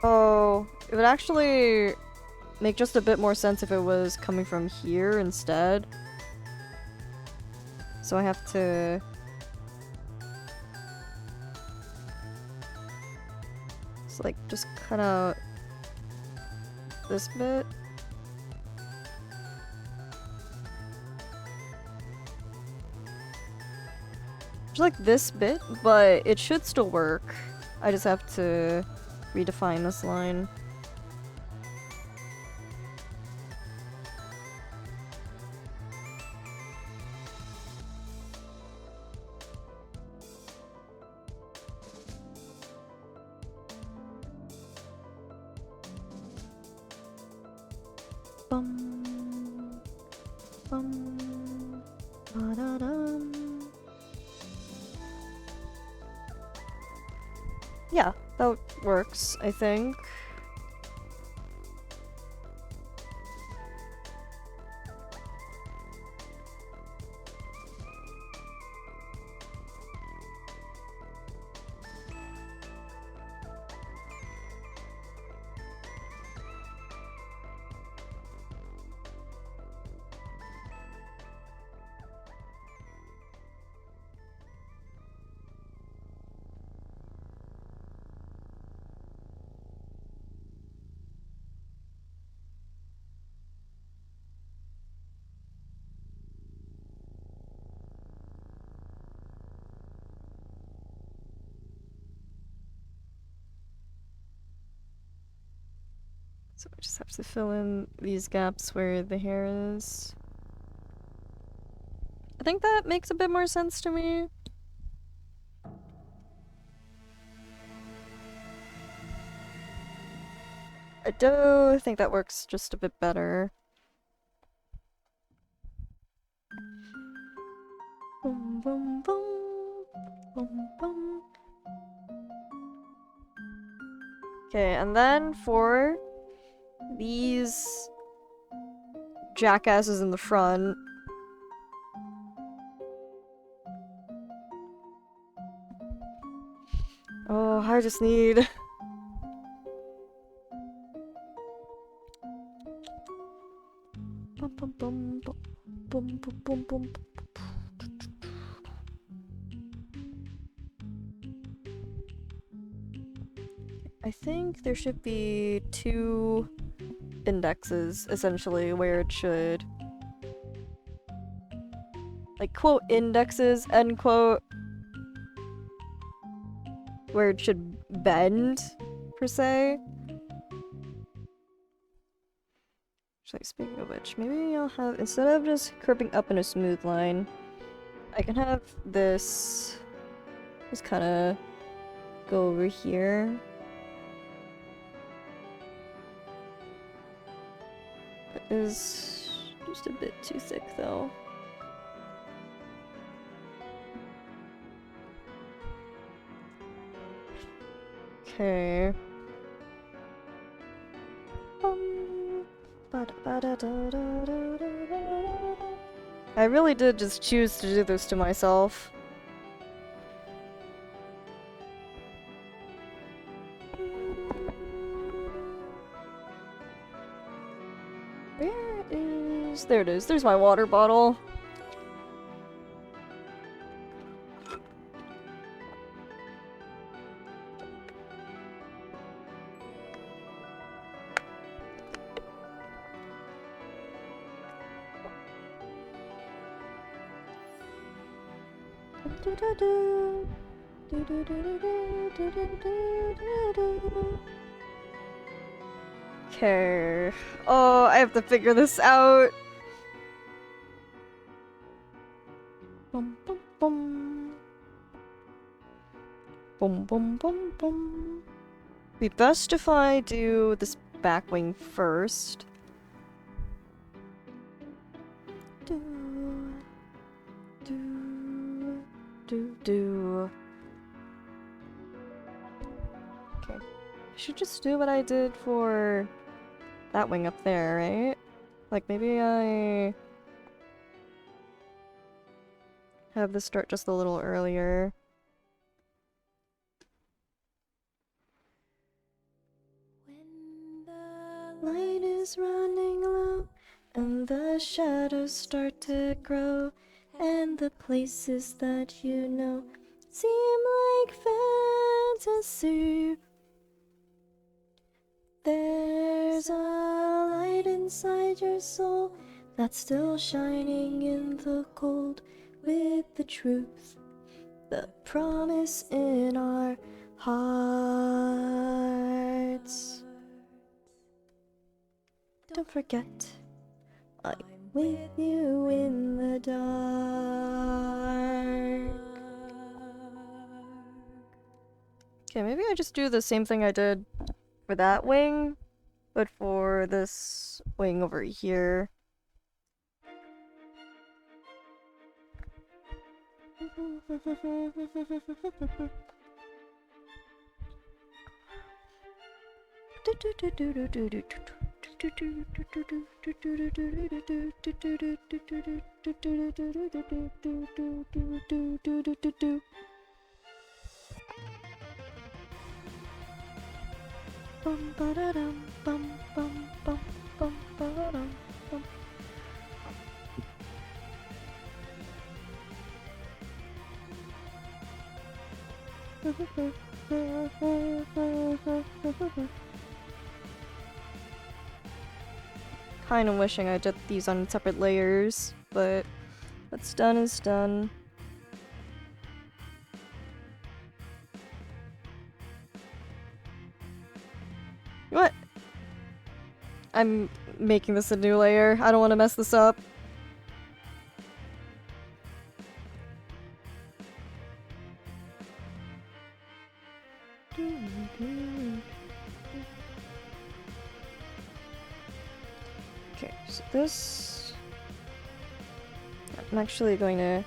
Oh, it would actually make just a bit more sense if it was coming from here instead. So I have to... It's like, just cut out this bit. Just like this bit, but it should still work. I just have to redefine this line. Bum, bum, ba-da-dum. Yeah, that works, I think. So I just have to fill in these gaps where the hair is. I think that makes a bit more sense to me. I do think that works just a bit better. Boom, boom, boom. Boom, boom. Okay, and then for these jackasses in the front. Oh, I just need... Bum, bum, bum, bum, bum, bum, bum, bum. I think there should be 2 indexes, essentially, where it should... like, quote, indexes, end quote. Where it should bend, per se. Actually, speaking of which, maybe I'll have... instead of just curving up in a smooth line, I can have this... just kinda... go over here. That is just a bit too thick, though. Okay. I really did just choose to do this to myself. is... There it is. There's my water bottle. Okay. Oh, I have to figure this out. Bum bum bum. Boom boom boom boom. Be best if I do this back wing first. Do do do. Okay. I should just do what I did for that wing up there, right? Like maybe I have this start just a little earlier. When the light is running low and the shadows start to grow and the places that you know seem like fantasy, there's a light inside your soul that's still shining in the cold with the truth, the promise in our hearts. Don't forget, I'm with you in the dark. Okay, maybe I just do the same thing I did for that wing, but for this wing over here. Bum ba-da-dum, bum bum bum bum ba-da-dum, bum. Kinda wishing I did these on separate layers, but what's done is done. What? I'm making this a new layer. I don't want to mess this up. Okay, so this... I'm actually going to...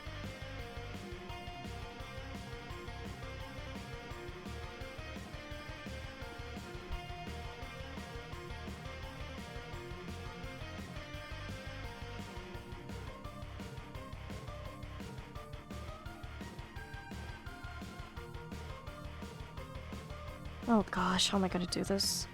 Oh gosh, how am I gonna do this?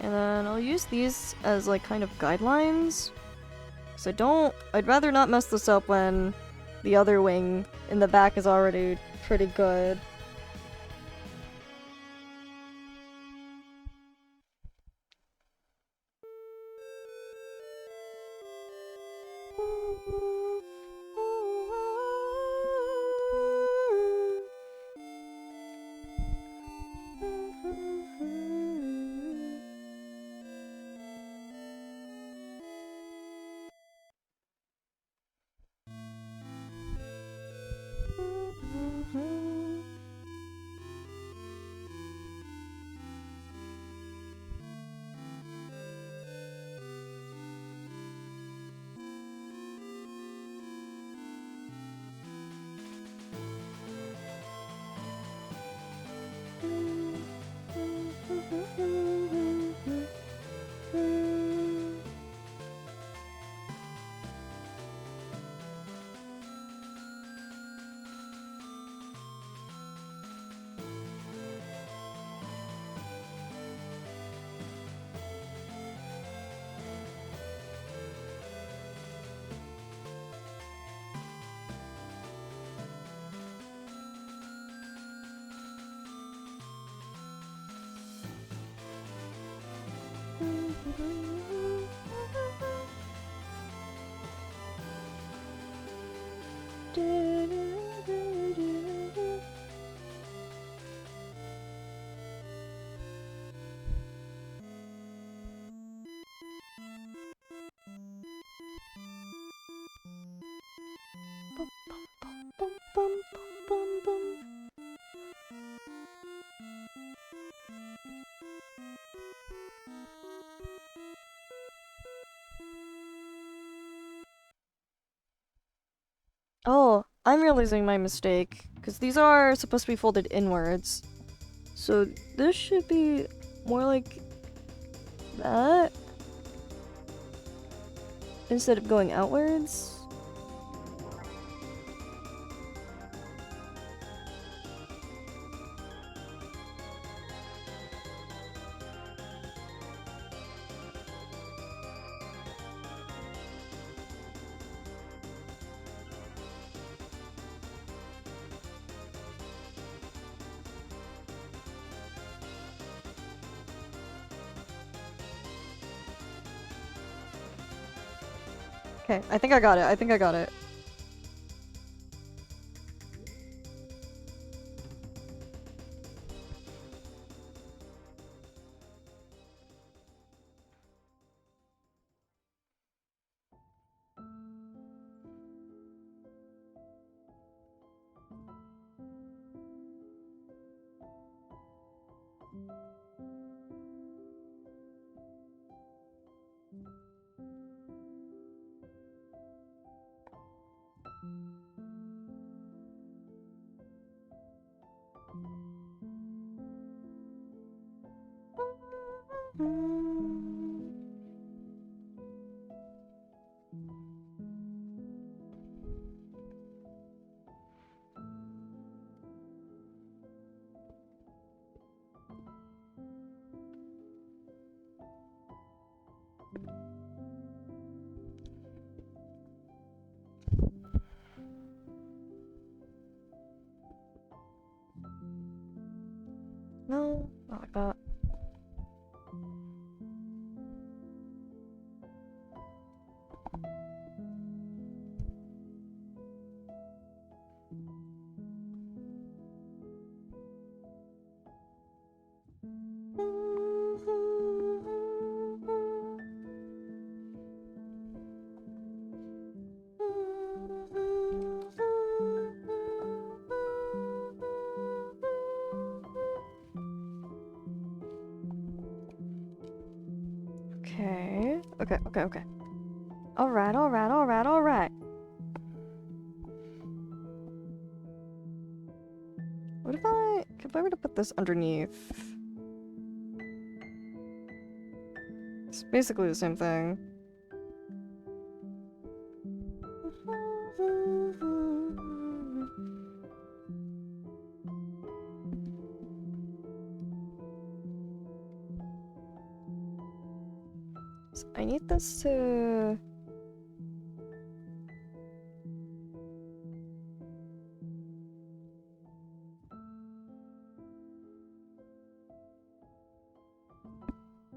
And then I'll use these as like kind of guidelines. So I'd rather not mess this up when the other wing in the back is already pretty good. Oh, I'm realizing my mistake, because these are supposed to be folded inwards. So this should be more like that instead of going outwards. Okay, I think I got it. I think I got it. No, not like that. Okay. Okay. Alright. What if I were to put this underneath? It's basically the same thing. So I need this to...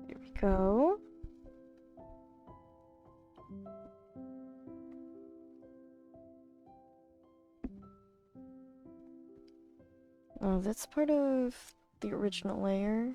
Here we go. Oh, that's part of the original layer.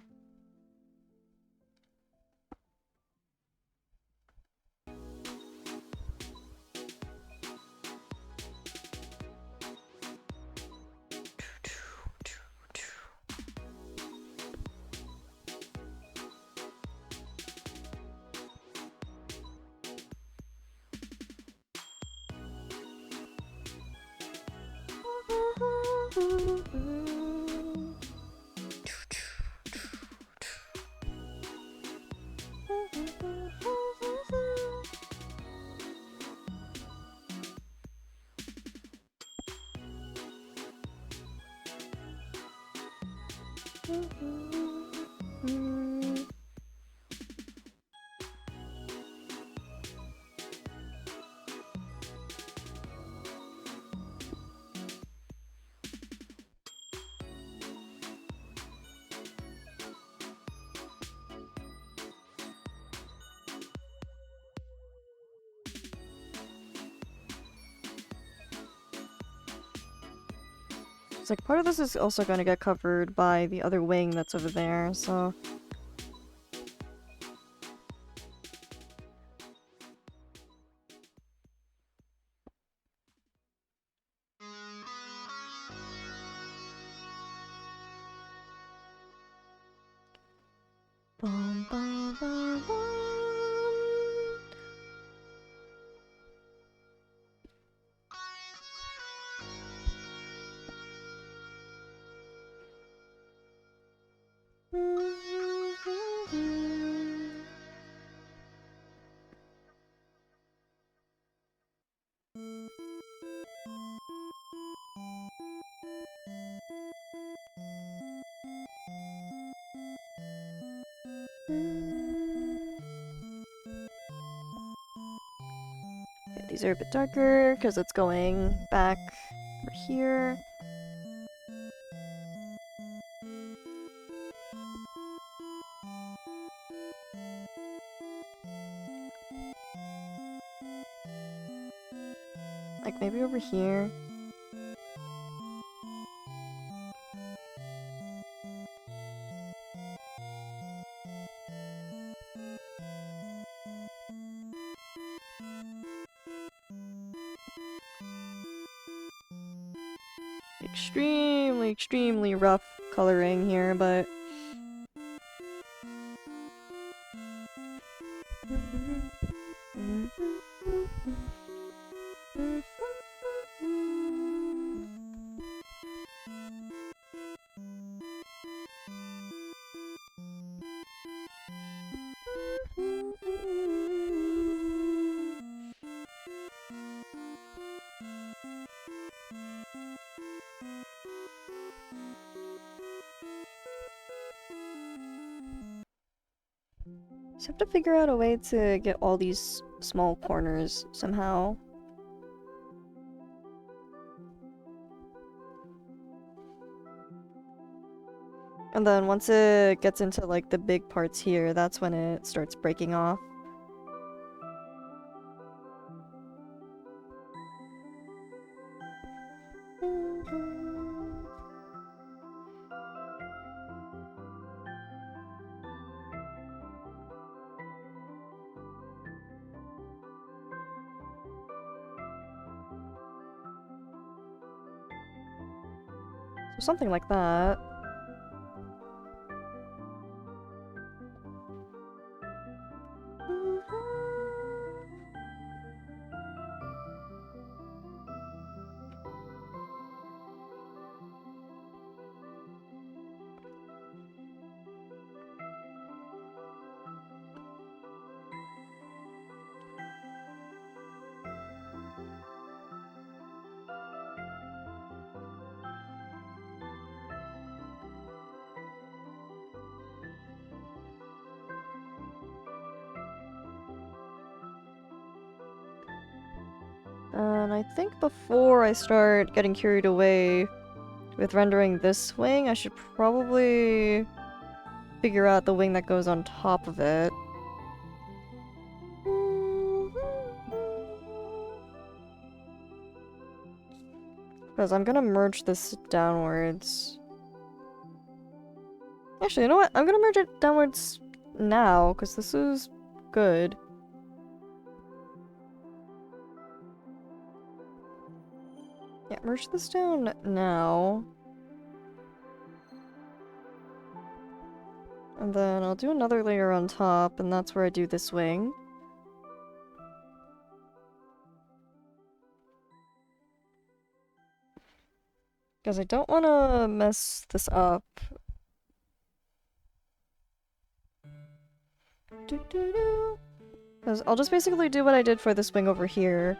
It's like part of this is also going to get covered by the other wing that's over there, so... Bum, bum, bum, bum. Okay, these are a bit darker because it's going back over here. Like maybe over here. Extremely rough coloring here, but... Just have to figure out a way to get all these small corners somehow. And then once it gets into like the big parts here, that's when it starts breaking off. So something like that. And I think before I start getting carried away with rendering this wing, I should probably figure out the wing that goes on top of it. Because I'm gonna merge this downwards. Actually, you know what? I'm gonna merge it downwards now, because this is good. Yeah, merge this down now. And then I'll do another layer on top, and that's where I do this wing. Because I don't want to mess this up. Because I'll just basically do what I did for this wing over here.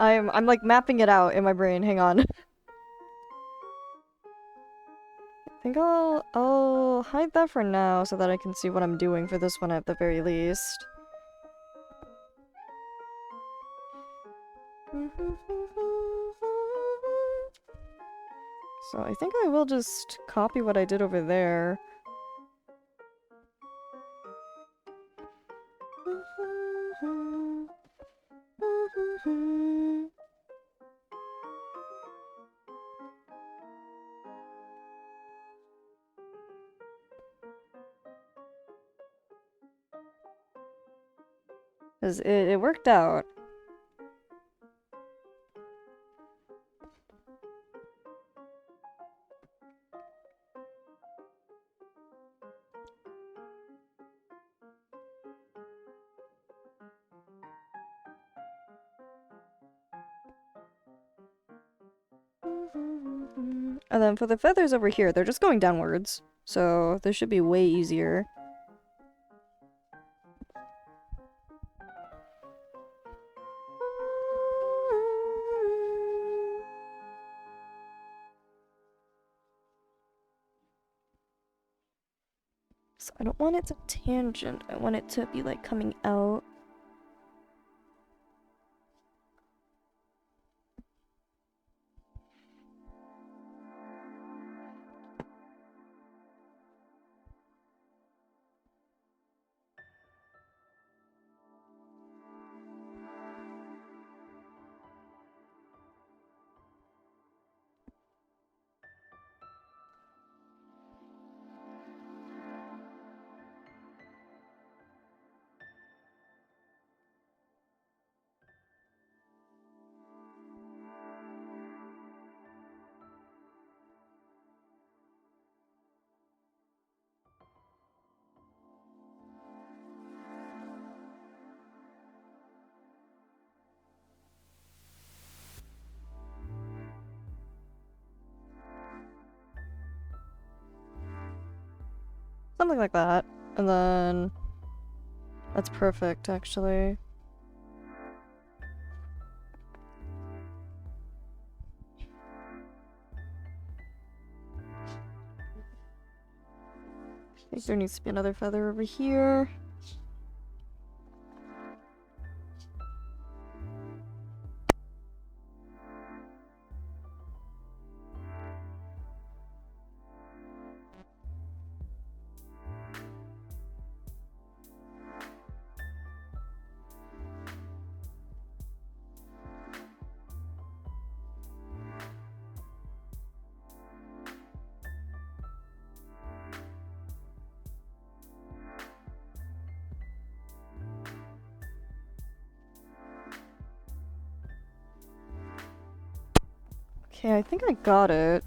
I'm like mapping it out in my brain. Hang on. I think I'll hide that for now so that I can see what I'm doing for this one at the very least. So I think I will just copy what I did over there. Because it worked out. And then for the feathers over here, they're just going downwards. So this should be way easier. So I don't want it to tangent. I want it to be like coming out. Something like that. And then... That's perfect, actually. think there needs to be another feather over here. Okay, I think I got it.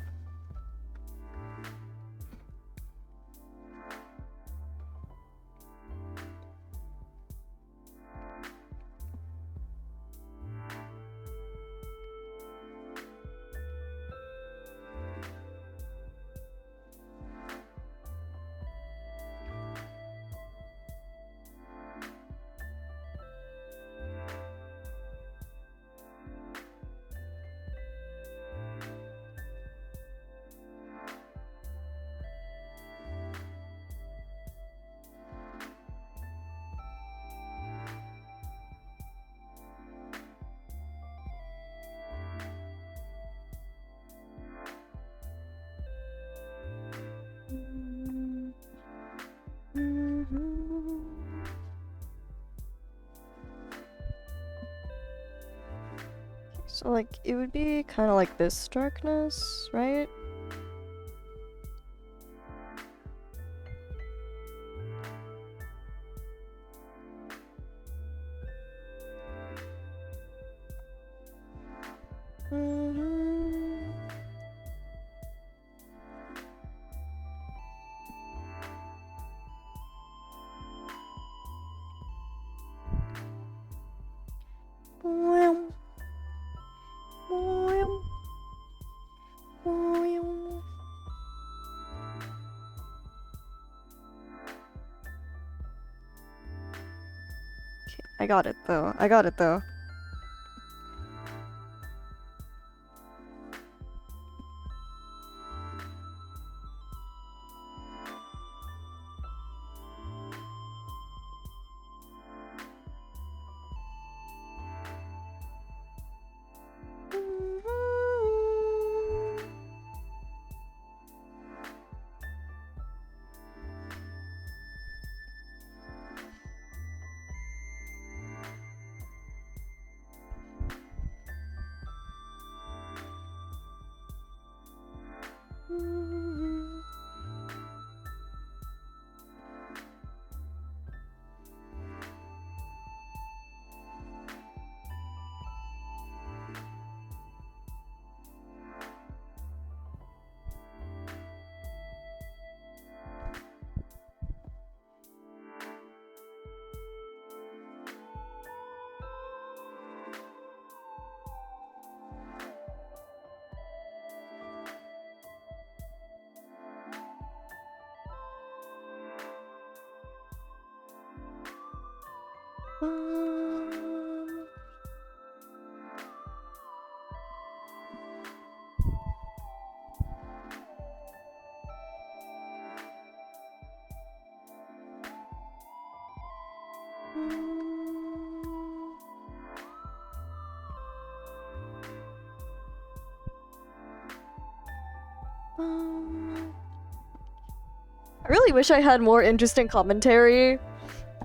So, like, it would be kind of like this darkness, right? I got it though. I got it though. I really wish I had more interesting commentary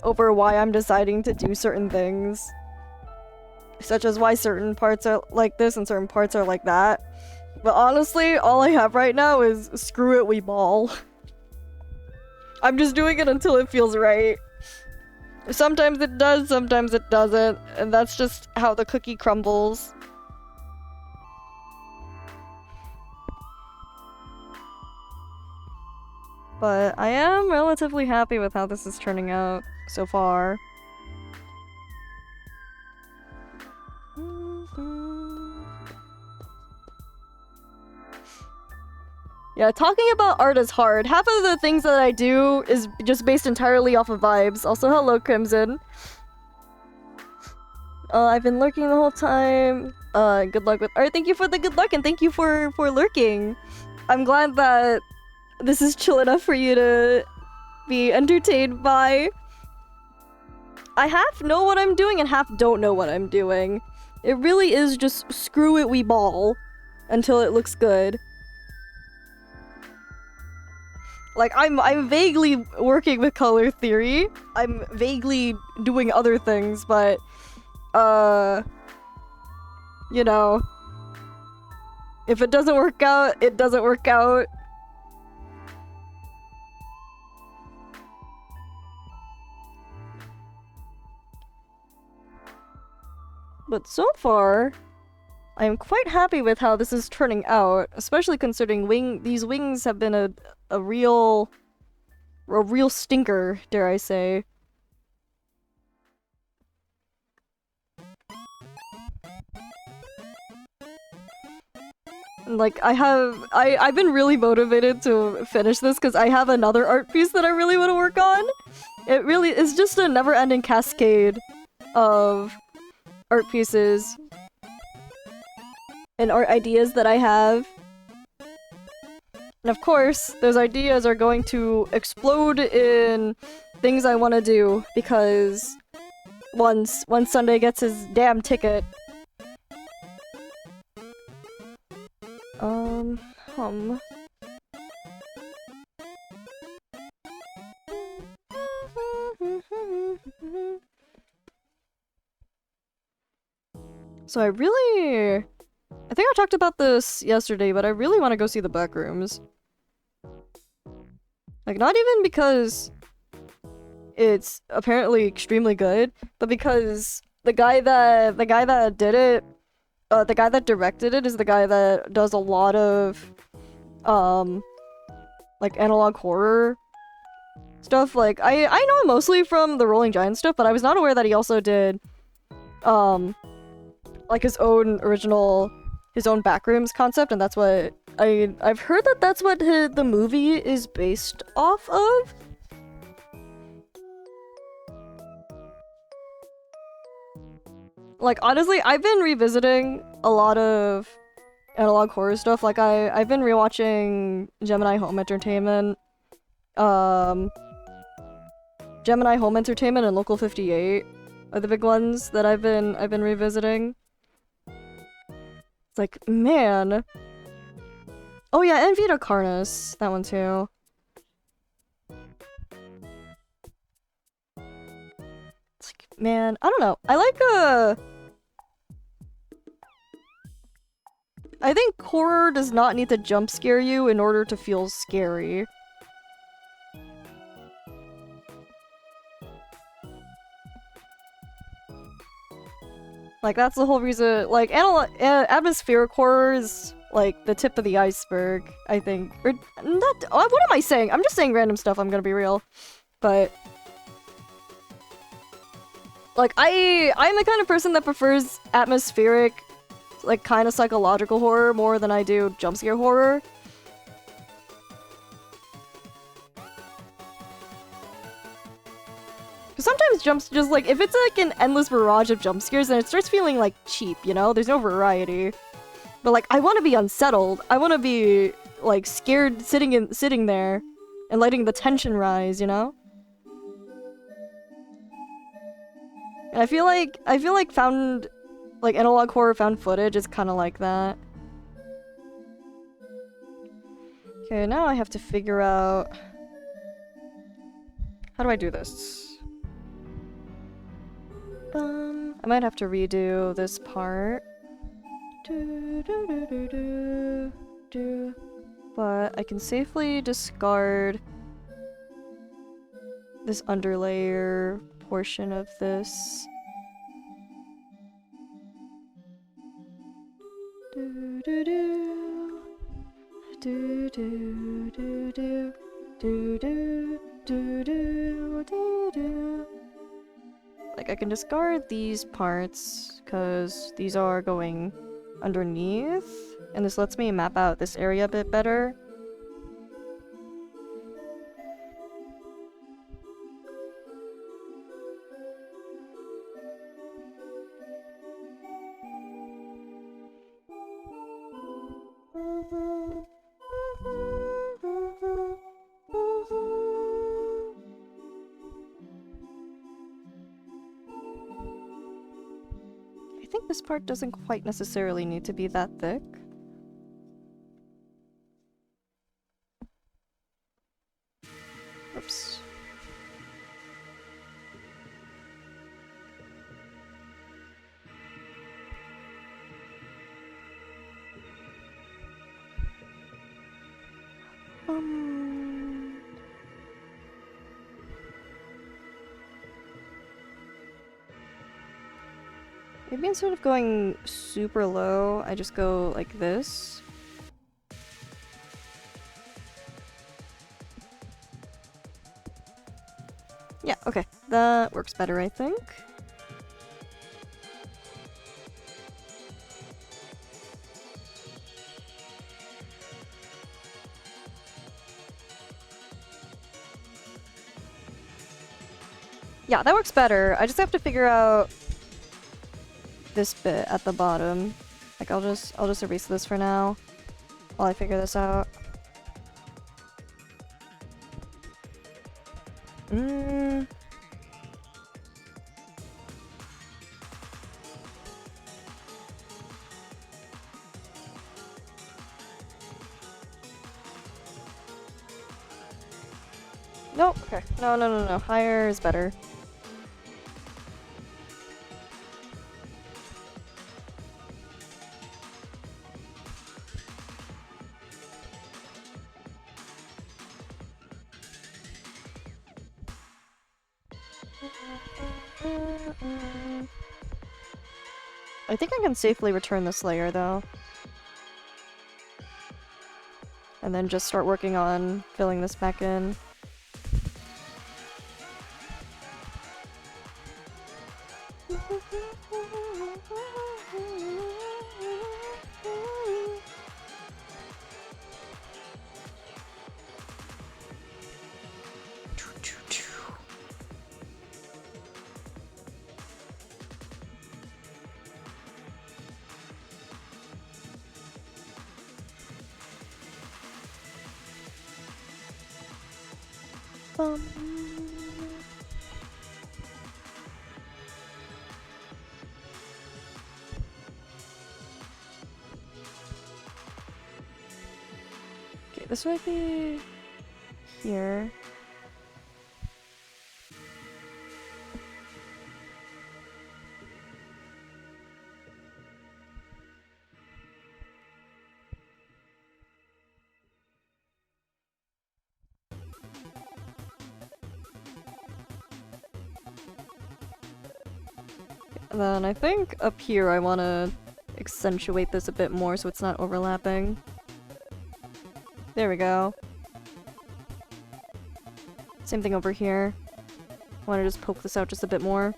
over why I'm deciding to do certain things. Such as why certain parts are like this and certain parts are like that. But honestly, all I have right now is screw it, we ball. I'm just doing it until it feels right. Sometimes it does, sometimes it doesn't, and that's just how the cookie crumbles. But I am relatively happy with how this is turning out so far. Yeah, talking about art is hard. Half of the things that I do is just based entirely off of vibes. Also, hello, Crimson. I've been lurking the whole time. Good luck with art. Thank you for the good luck, and thank you for lurking. I'm glad that this is chill enough for you to be entertained by. I half know what I'm doing and half don't know what I'm doing. It really is just screw it, we ball until it looks good. Like, I'm vaguely working with color theory. I'm vaguely doing other things, but you know, if it doesn't work out, it doesn't work out. But so far, I am quite happy with how this is turning out, especially considering these wings have been a real stinker, dare I say. Like, I've been really motivated to finish this because I have another art piece that I really want to work on. It really is just a never-ending cascade of art pieces and art ideas that I have. And of course, those ideas are going to explode in things I want to do because once Sunday gets his damn ticket. So I think I talked about this yesterday, but I really want to go see the back rooms. Like, not even because it's apparently extremely good, but because the guy that did it, the guy that directed it is the guy that does a lot of like analog horror stuff. Like, I know him mostly from the Rolling Giant stuff, but I was not aware that he also did like his own backrooms concept, and that's what I've heard that that's what the movie is based off of. Like, honestly, I've been revisiting a lot of analog horror stuff. Like, I've been rewatching Gemini Home Entertainment, and Local 58 are the big ones that I've been revisiting. It's like, man. Oh yeah, and Vita Carnus, that one too. It's like, man, I don't know. I think horror does not need to jump scare you in order to feel scary. Like, that's the whole reason. Like, atmospheric horror is like the tip of the iceberg, I think. Or not. What am I saying? I'm just saying random stuff. I'm gonna be real, but like, I'm the kind of person that prefers atmospheric, like, kind of psychological horror more than I do jump scare horror. Sometimes just like, if it's like an endless barrage of jump scares, then it starts feeling like cheap, you know? There's no variety. But like, I want to be unsettled. I want to be like scared sitting there and letting the tension rise, you know? And I feel like analog horror found footage is kind of like that. Okay, now I have to figure out how do I do this? I might have to redo this part. But I can safely discard this underlayer portion of this. Like, I can discard these parts, because these are going underneath, and this lets me map out this area a bit better. I think this part doesn't quite necessarily need to be that thick. Oops. Maybe instead of going super low, I just go like this. Yeah, okay. That works better, I think. Yeah, that works better. I just have to figure out this bit at the bottom. Like I'll just erase this for now while I figure this out. Nope, okay. No. Higher is better. I think I can safely return this layer, though. And then just start working on filling this back in. Okay, this might be here. And then I think up here I want to accentuate this a bit more so it's not overlapping. There we go. Same thing over here. I want to just poke this out just a bit more.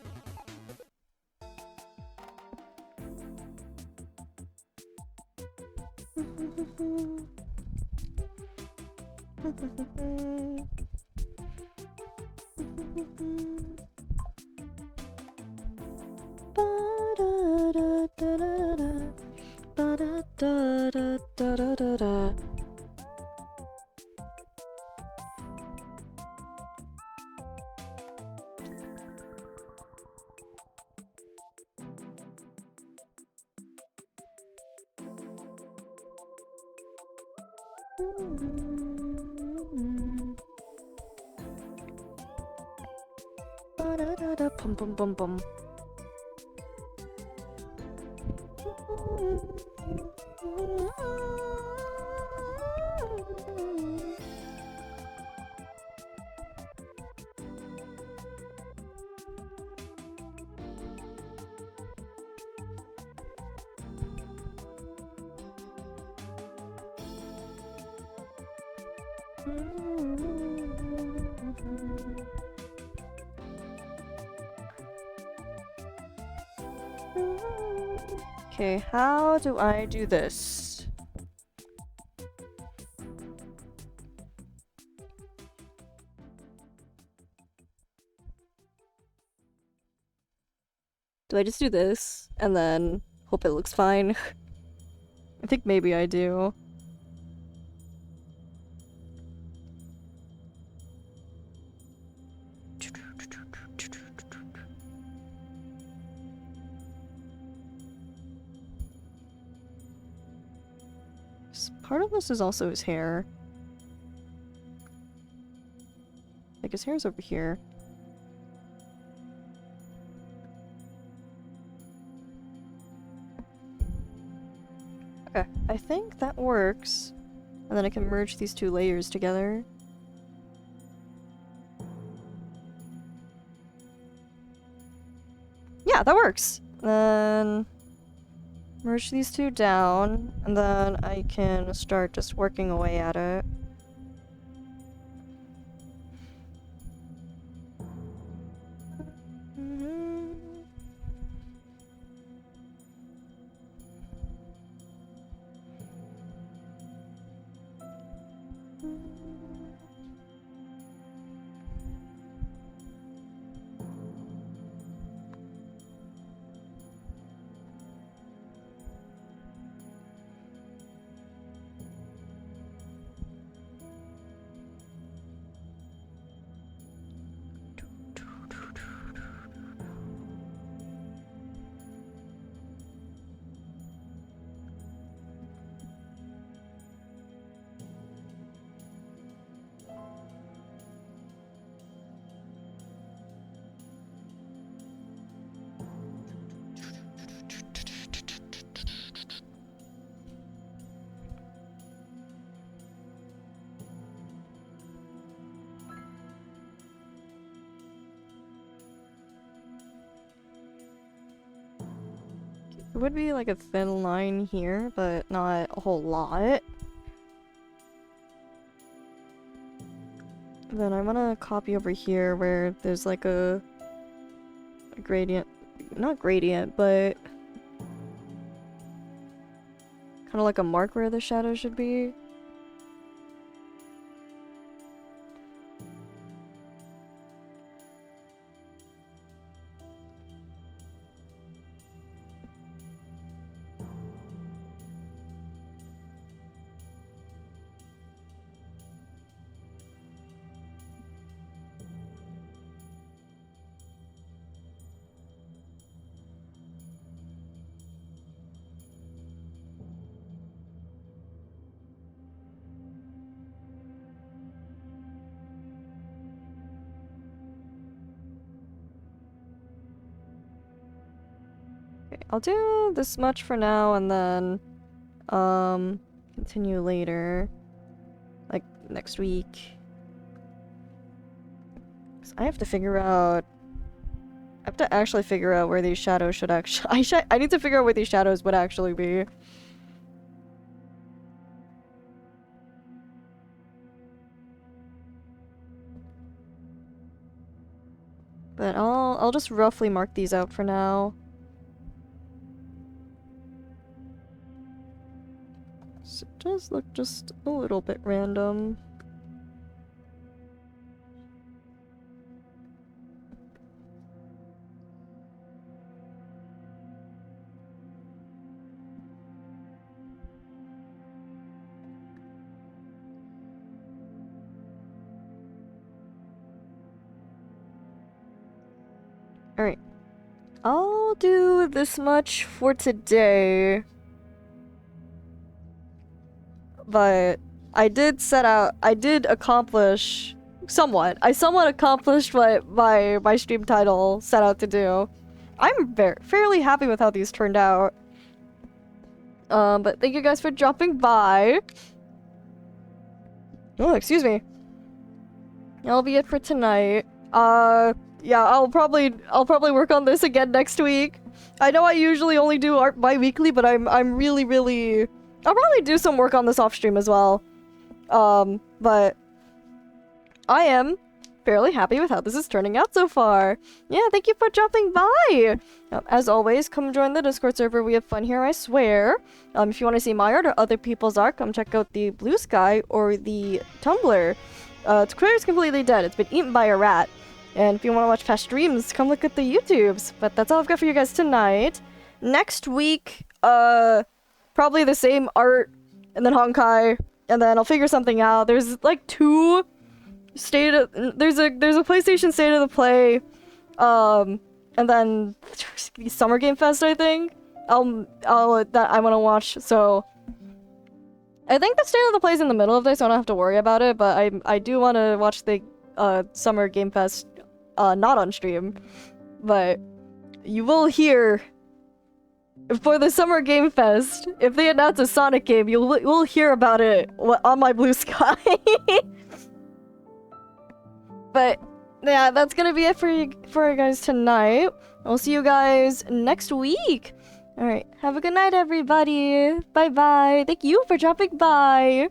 Bum bum bum bum. Okay, how do I do this? Do I just do this and then hope it looks fine? I think maybe I do. Because part of this is also his hair. Like, his hair's over here. Okay, I think that works. And then I can merge these two layers together. Yeah, that works! Then merge these two down, and then I can start just working away at it. It would be like a thin line here, but not a whole lot. Then I'm gonna copy over here where there's like a gradient, not gradient, but kind of like a mark where the shadow should be. I'll do this much for now and then, continue later. Like, next week. 'Cause I have to figure out... I have to actually figure out where these shadows should actually... I need to figure out where these shadows would actually be. But I'll just roughly mark these out for now. So it does look just a little bit random. Alright. I'll do this much for today. But I did accomplish somewhat. I somewhat accomplished what my stream title set out to do. I'm fairly happy with how these turned out. But thank you guys for dropping by. Oh, excuse me. That'll be it for tonight. Yeah, I'll probably work on this again next week. I know I usually only do art bi-weekly, but I'm really I'll probably do some work on this off stream as well. But I am fairly happy with how this is turning out so far. Yeah, thank you for dropping by. As always, come join the Discord server. We have fun here, I swear. If you want to see my art or other people's art, come check out the Blue Sky or the Tumblr. Twitter's completely dead. It's been eaten by a rat. And if you want to watch past streams, come look at the YouTubes. But that's all I've got for you guys tonight. Next week, probably the same art, and then Honkai, and then I'll figure something out. There's like there's a PlayStation State of the Play, and then Summer Game Fest, I think. I want to watch, so I think the state of the play is in the middle of this, so I don't have to worry about it, but I do want to watch the Summer Game Fest not on stream. But you will hear for the Summer Game Fest, if they announce a Sonic game, you'll hear about it on my blue sky. But yeah, that's gonna be it for you guys tonight. I'll see you guys next week. Alright, have a good night, everybody. Bye-bye. Thank you for dropping by.